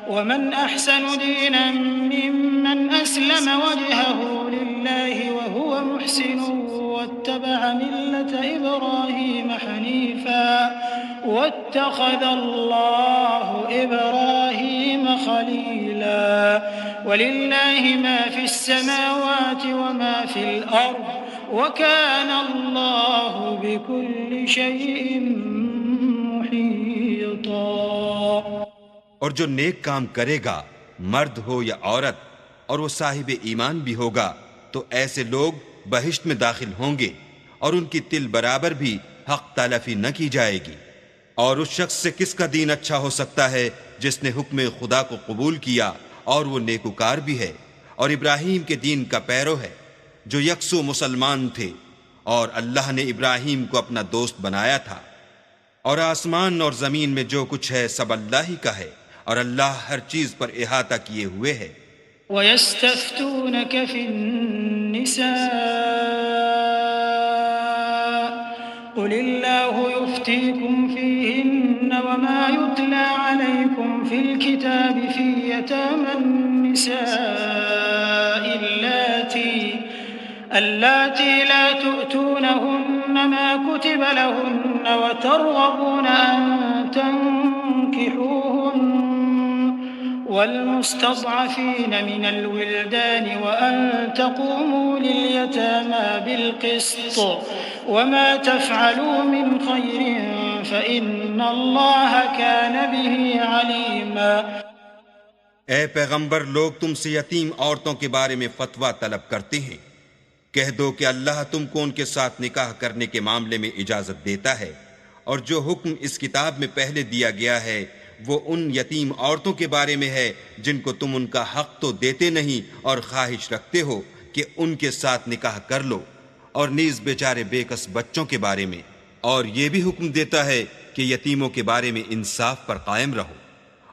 ومن أحسن دينا ممن أسلم وجهه لله وهو محسن واتبع ملة إبراهيم حنيفا واتخذ الله إبراهيم خليلا ولله ما في السماوات وما في الأرض وكان الله بكل شيء محيطا۔ اور جو نیک کام کرے گا مرد ہو یا عورت اور وہ صاحب ایمان بھی ہوگا تو ایسے لوگ بہشت میں داخل ہوں گے اور ان کی تل برابر بھی حق تلافی نہ کی جائے گی۔ اور اس شخص سے کس کا دین اچھا ہو سکتا ہے جس نے حکم خدا کو قبول کیا اور وہ نیکوکار بھی ہے اور ابراہیم کے دین کا پیرو ہے جو یکسو مسلمان تھے، اور اللہ نے ابراہیم کو اپنا دوست بنایا تھا۔ اور آسمان اور زمین میں جو کچھ ہے سب اللہ ہی کا ہے، اور اللہ ہر چیز پر احاطہ کیے ہوئے ہے۔ وَيَسْتَفْتُونَكَ فِي النِّسَاءِ قُلِ اللَّهُ يُفْتِيكُمْ فِيهِنَّ وَمَا يُتْلَى عَلَيْكُمْ فِي الْكِتَابِ فِي يَتَامَى النِّسَاءِ اللَّاتِي لَا تُؤْتُونَهُنَّ مَا كُتِبَ لَهُنَّ وَتَرْغَبُونَ أَن تَنكِحُوهُنَّ والمستضعفين من الولدان وأن تقوموا لليتامى بالقسط وما تفعلوا من خير فإن الله كان به عليما۔ اے پیغمبر، لوگ تم سے یتیم عورتوں کے بارے میں فتویٰ طلب کرتے ہیں، کہہ دو کہ اللہ تم کو ان کے ساتھ نکاح کرنے کے معاملے میں اجازت دیتا ہے، اور جو حکم اس کتاب میں پہلے دیا گیا ہے وہ ان یتیم عورتوں کے بارے میں ہے جن کو تم ان کا حق تو دیتے نہیں اور خواہش رکھتے ہو کہ ان کے ساتھ نکاح کر لو، اور نیز بیچارے بے کس بچوں کے بارے میں، اور یہ بھی حکم دیتا ہے کہ یتیموں کے بارے میں انصاف پر قائم رہو،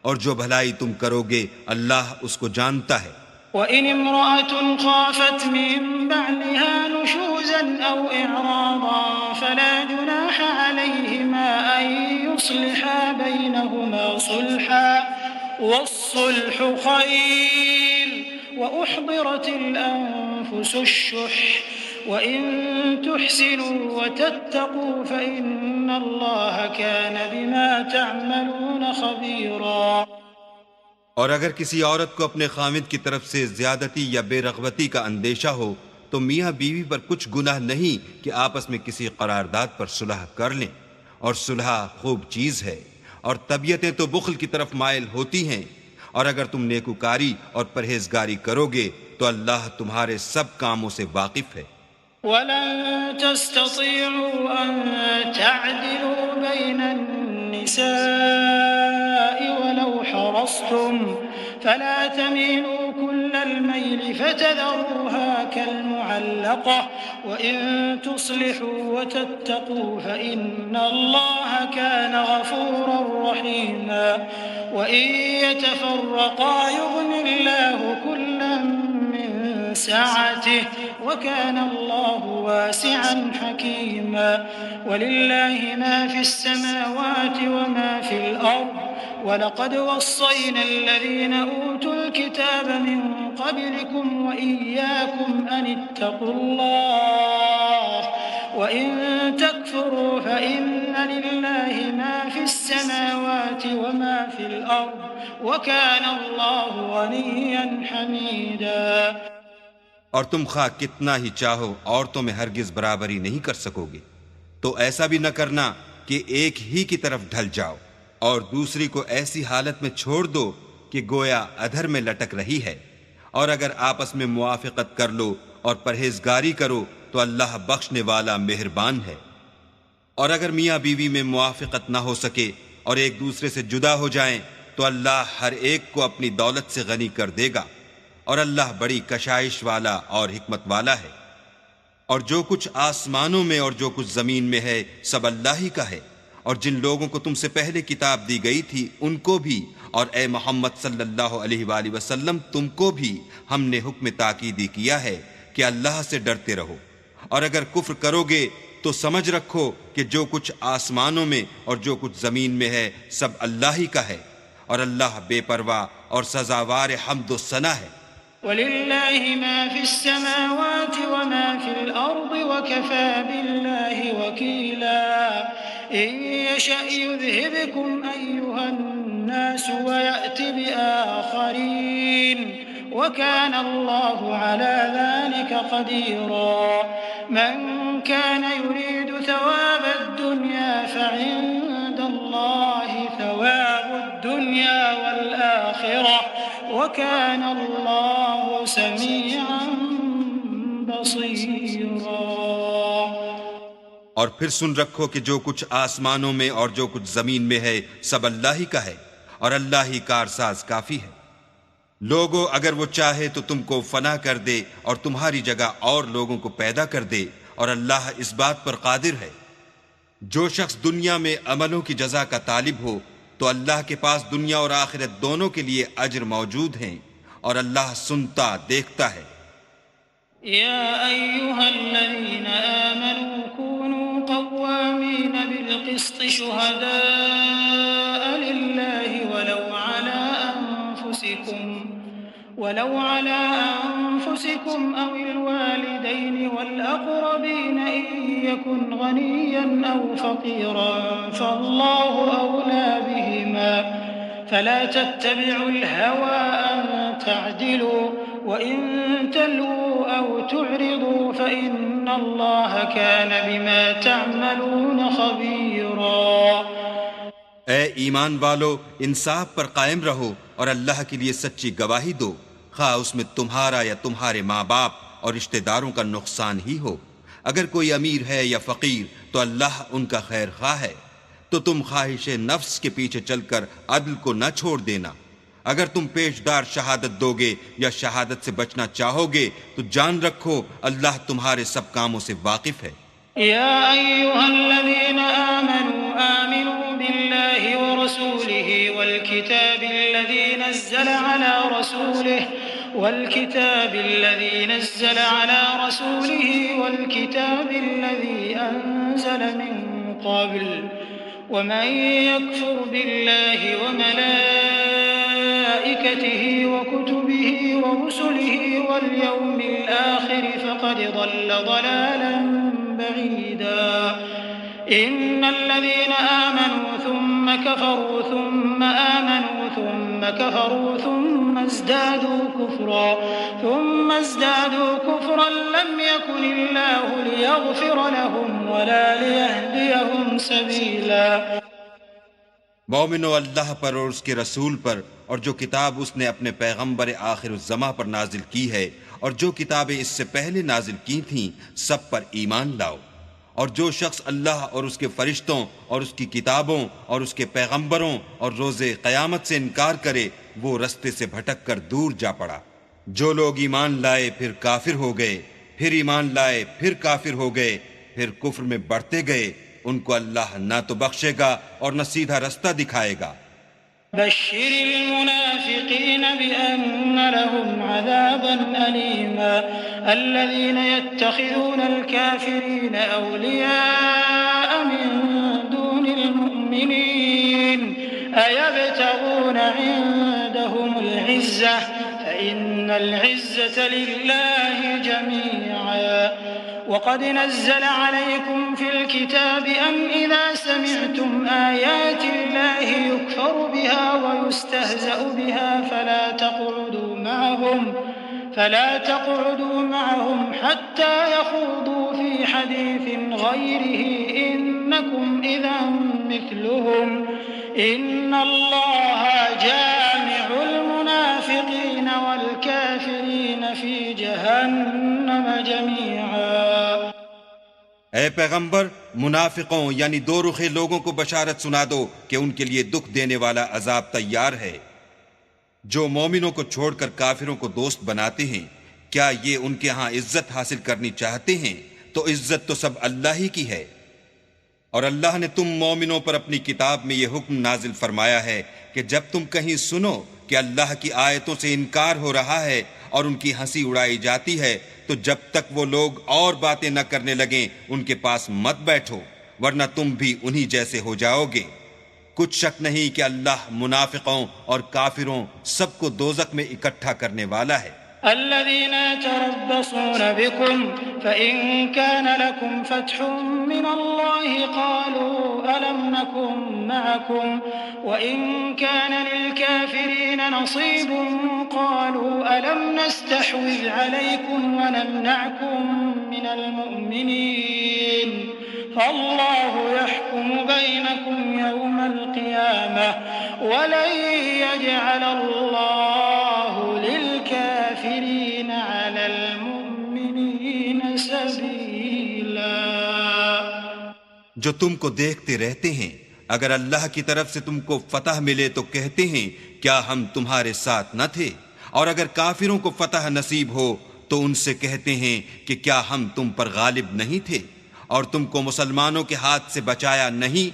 اور جو بھلائی تم کرو گے اللہ اس کو جانتا ہے۔ وَإِنِ امْرَأَةٌ خَافَتْ مِن بَعْلِهَا نُشُوزًا أَوْ إِعْرَاضًا فَلَا جُنَاحَ عَلَيْهِمَا أَن يُصْلِحَا بَيْنَهُمَا صُلْحًا وَالصُّلْحُ خَيْرٌ وَأُحْضِرَتِ الْأَنفُسُ الشُّحَّ وَإِن تُحْسِنُوا وَتَتَّقُوا فَإِنَّ اللَّهَ كَانَ بِمَا تَعْمَلُونَ خَبِيرًا۔ اور اگر کسی عورت کو اپنے خاوند کی طرف سے زیادتی یا بے رغبتی کا اندیشہ ہو تو میاں بیوی پر کچھ گناہ نہیں کہ آپس میں کسی قرارداد پر صلح کر لیں، اور صلح خوب چیز ہے، اور طبیعتیں تو بخل کی طرف مائل ہوتی ہیں، اور اگر تم نیکوکاری اور پرہیزگاری کرو گے تو اللہ تمہارے سب کاموں سے واقف ہے۔ وَلَن تَسْتَطِيعُوا أَن تَعْدِلُوا بَيْنَ النِّسَاءِ وَلَوْ حَرَصْتُمْ فَلَا تَمِيلُوا كُلَّ الْمَيْلِ فَتَذَرُوهَا كَالْمُعَلَّقَةِ وَإِن تُصْلِحُوا وَتَتَّقُوا فَإِنَّ اللَّهَ كَانَ غَفُورًا رَّحِيمًا۔ وَإِن يَتَفَرَّقَا يُغْنِ اللَّهُ كُلًّا مِّن سَعَتِهِ وَكَانَ اللَّهُ وَاسِعًا حَكِيمًا۔ وَلِلَّهِ مَا فِي السَّمَاوَاتِ وَمَا فِي الْأَرْضِ وَلَقَدْ وَصَّيْنَا الَّذِينَ أُوتُوا الْكِتَابَ مِن قَبْلِكُمْ وَإِيَّاكُمْ أَنِ اتَّقُوا اللَّهَ وَإِن تَكْفُرُوا فَإِنَّ لِلَّهِ مَا فِي السَّمَاوَاتِ وَمَا فِي الْأَرْضِ وَكَانَ اللَّهُ غَنِيًّا حَمِيدًا۔ اور تم خواہ کتنا ہی چاہو عورتوں میں ہرگز برابری نہیں کر سکو گے، تو ایسا بھی نہ کرنا کہ ایک ہی کی طرف ڈھل جاؤ اور دوسری کو ایسی حالت میں چھوڑ دو کہ گویا ادھر میں لٹک رہی ہے، اور اگر آپس میں موافقت کر لو اور پرہیزگاری کرو تو اللہ بخشنے والا مہربان ہے۔ اور اگر میاں بیوی میں موافقت نہ ہو سکے اور ایک دوسرے سے جدا ہو جائیں تو اللہ ہر ایک کو اپنی دولت سے غنی کر دے گا، اور اللہ بڑی کشائش والا اور حکمت والا ہے۔ اور جو کچھ آسمانوں میں اور جو کچھ زمین میں ہے سب اللہ ہی کا ہے، اور جن لوگوں کو تم سے پہلے کتاب دی گئی تھی ان کو بھی، اور اے محمد صلی اللہ علیہ وآلہ وسلم تم کو بھی ہم نے حکم تاکیدی کیا ہے کہ اللہ سے ڈرتے رہو، اور اگر کفر کرو گے تو سمجھ رکھو کہ جو کچھ آسمانوں میں اور جو کچھ زمین میں ہے سب اللہ ہی کا ہے، اور اللہ بے پرواہ اور سزاوار حمد و ثنا ہے۔ وَلِلَّهِ مَا فِي السَّمَاوَاتِ وَمَا فِي الْأَرْضِ وَكَفَى بِاللَّهِ وَكِيلًا۔ إِن يَشَأْ يُذْهِبْكُمْ أَيُّهَا الناس ويأت بآخرين وكان الله على ذلك قديرا من كان يريد ثواب الدنيا فعند الله ثواب الدنيا والآخرة وكان الله سميعا بصيرا۔ اور پھر سن رکھو کہ جو کچھ آسمانوں میں اور جو کچھ زمین میں ہے سب اللہ ہی کا ہے، اور اللہ ہی کارساز کافی ہے۔ لوگوں اگر وہ چاہے تو تم کو فنا کر دے اور تمہاری جگہ اور لوگوں کو پیدا کر دے، اور اللہ اس بات پر قادر ہے۔ جو شخص دنیا میں عملوں کی جزا کا طالب ہو تو اللہ کے پاس دنیا اور آخرت دونوں کے لیے اجر موجود ہیں، اور اللہ سنتا دیکھتا ہے۔ يا أيها الذين آمنوا كونوا قوامين بالقسط شهداء لله ولو على أنفسكم أو الوالدين والأقربين إن يكن غنيا أو فقيرا فالله أولى بهما فلا تتبعوا الهوى أن تعدلوا وإن تلووا أو تعرضوا فإن الله كان بما تعملون خبيرا۔ اے ایمان والو، انصاف پر قائم رہو اور اللہ کے لیے سچی گواہی دو، خواہ اس میں تمہارا یا تمہارے ماں باپ اور رشتہ داروں کا نقصان ہی ہو۔ اگر کوئی امیر ہے یا فقیر تو اللہ ان کا خیر خواہ ہے، تو تم خواہش نفس کے پیچھے چل کر عدل کو نہ چھوڑ دینا۔ اگر تم پیشدار شہادت دو گے یا شہادت سے بچنا چاہو گے تو جان رکھو اللہ تمہارے سب کاموں سے واقف ہے۔ يا أيها الذين آمنوا بالله ورسوله والكتاب الذي نزل على رسوله والكتاب الذي أنزل من قبل ومن يكفر بالله وملائكته وكتبه ورسله واليوم الآخر فقد ضل ضلالا بعيدا۔ إن الذين آمنوا ثم كفروا ثم آمنوا ثم كفروا ثم ازدادوا كفرا لم يكن الله ليغفر لهم ولا ليهديهم سبيلا۔ مومنو، اللہ پر اور اس کے رسول پر اور جو کتاب اس نے اپنے پیغمبر آخر الزماں پر نازل کی ہے اور جو کتابیں اس سے پہلے نازل کی تھیں سب پر ایمان لاؤ۔ اور جو شخص اللہ اور اس کے فرشتوں اور اس کی کتابوں اور اس کے پیغمبروں اور روز قیامت سے انکار کرے وہ رستے سے بھٹک کر دور جا پڑا۔ جو لوگ ایمان لائے پھر کافر ہو گئے، پھر ایمان لائے پھر کافر ہو گئے، پھر کفر میں بڑھتے گئے، ان کو اللہ نہ تو بخشے گا اور نہ سیدھا رستہ دکھائے گا۔ بشر المنافقين بأن لهم عذابا أليما الذين يتخذون الكافرين أولياء من دون المؤمنين أيبتغون عندهم العزة فإن العزة لله جميعا وقد نزل عليكم في الكتاب أن إذا سمعتم آيات الله يكفر بها ويستهزأ بها فلا تقعدوا معهم حتى يخوضوا في حديث غيره إنكم إذا مثلهم إن الله جامع المنافقين والكافرين في جهنم جميعا۔ اے پیغمبر، منافقوں یعنی دو رخے لوگوں کو بشارت سنا دو کہ ان کے لیے دکھ دینے والا عذاب تیار ہے۔ جو مومنوں کو چھوڑ کر کافروں کو دوست بناتے ہیں، کیا یہ ان کے ہاں عزت حاصل کرنی چاہتے ہیں؟ تو عزت تو سب اللہ ہی کی ہے۔ اور اللہ نے تم مومنوں پر اپنی کتاب میں یہ حکم نازل فرمایا ہے کہ جب تم کہیں سنو کہ اللہ کی آیتوں سے انکار ہو رہا ہے اور ان کی ہنسی اڑائی جاتی ہے تو جب تک وہ لوگ اور باتیں نہ کرنے لگیں ان کے پاس مت بیٹھو، ورنہ تم بھی انہی جیسے ہو جاؤ گے۔ کچھ شک نہیں کہ اللہ منافقوں اور کافروں سب کو دوزخ میں اکٹھا کرنے والا ہے۔ الذين يتربصون بكم فإن كان لكم فتح من الله قالوا ألم نكن معكم وإن كان للكافرين نصيب قالوا ألم نستحوذ عليكم ونمنعكم من المؤمنين فالله يحكم بينكم يوم القيامة ولن يجعل الله للكافرين على المؤمنين سبيلا. جو تم کو دیکھتے رہتے ہیں، اگر اللہ کی طرف سے تم کو فتح ملے تو کہتے ہیں کیا ہم تمہارے ساتھ نہ تھے، اور اگر کافروں کو فتح نصیب ہو تو ان سے کہتے ہیں کہ کیا ہم تم پر غالب نہیں تھے اور تم کو مسلمانوں کے ہاتھ سے بچایا نہیں،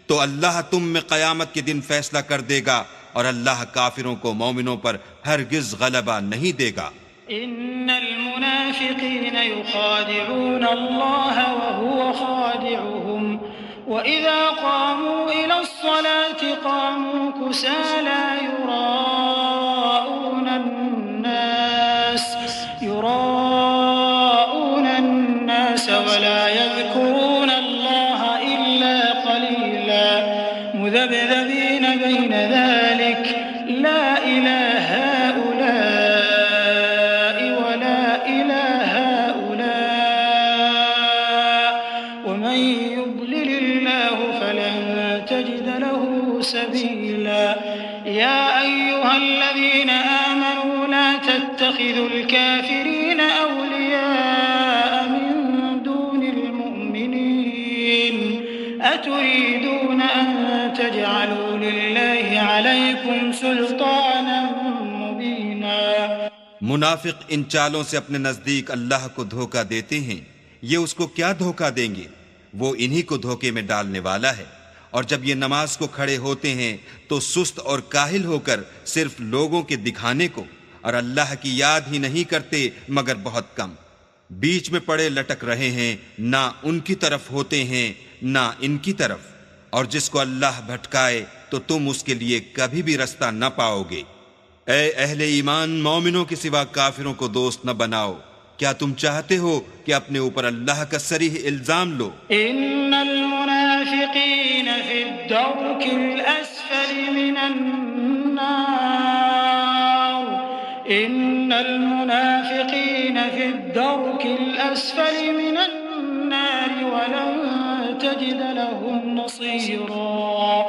تو اللہ تم میں قیامت کے دن فیصلہ کر دے گا اور اللہ کافروں کو مومنوں پر ہرگز غلبہ نہیں دے گا. إن المنافقين يخادعون الله وهو خادعهم وإذا قاموا إلى الصلاة قاموا كسالى يراءون الناس ولا يذكرون الله إلا قليلا مذبذبين بين ذلك لا إله هؤلاء ولا إله هؤلاء ومن يضلل الله فلن تجد له سبيلا. يا أيها الذين آمنوا لا تتخذوا الكافرين أولياء من دون المؤمنين أتريدون أن تجعلوا لله عليكم سلطانا مبينا. منافق ان چالوں سے اپنے نزدیک اللہ کو دھوکہ دیتے ہیں، یہ اس کو کیا دھوکہ دیں گے؟ وہ انہی کو دھوکے میں ڈالنے والا ہے. اور جب یہ نماز کو کھڑے ہوتے ہیں تو سست اور کاہل ہو کر صرف لوگوں کے دکھانے کو اور اللہ کی یاد ہی نہیں کرتے مگر بہت کم. بیچ میں پڑے لٹک رہے ہیں، نہ ان کی طرف ہوتے ہیں نہ ان کی طرف. اور جس کو اللہ بھٹکائے تو تم اس کے لیے کبھی بھی رستہ نہ پاؤ گے. اے اہل ایمان، مومنوں کے سوا کافروں کو دوست نہ بناؤ. کیا تم چاہتے ہو کہ اپنے اوپر اللہ کا صریح الزام لو؟ ان المنافقین فی الدرک الاسفل من النار ان المنافقین فی الدرک الاسفل من النار ولن تجد لهم نصيرا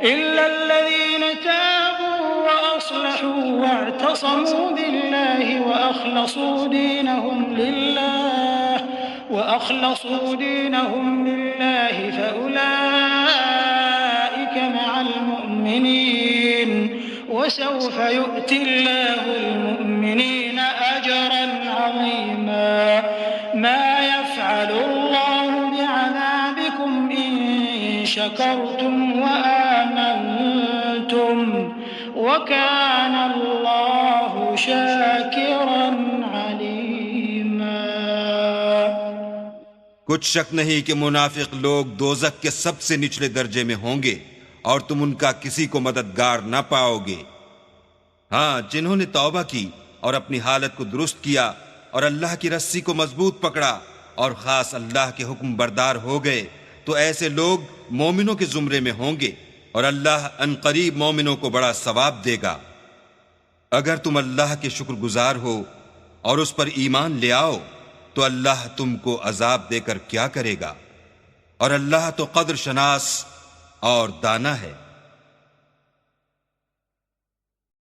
إلا الذين تابوا وأصلحوا واعتصموا بالله وأخلصوا دينهم لله فأولئك مع المؤمنين وسوف يؤتي الله المؤمنين أجرا عظيما. ما يفعل الله بعذابكم إن شكرتم وآمنتم وكان الله شاكرا عليما. کچھ شک نہیں کہ منافق لوگ دوزخ کے سب سے نچلے درجے میں ہوں گے اور تم ان کا کسی کو مددگار نہ پاؤ گے. ہاں، جنہوں نے توبہ کی اور اپنی حالت کو درست کیا اور اللہ کی رسی کو مضبوط پکڑا اور خاص اللہ کے حکم بردار ہو گئے تو ایسے لوگ مومنوں کے زمرے میں ہوں گے اور اللہ ان قریب مومنوں کو بڑا ثواب دے گا. اگر تم اللہ کے شکر گزار ہو اور اس پر ایمان لے آؤ تو اللہ تم کو عذاب دے کر کیا کرے گا، اور اللہ تو قدر شناس اور دانا ہے.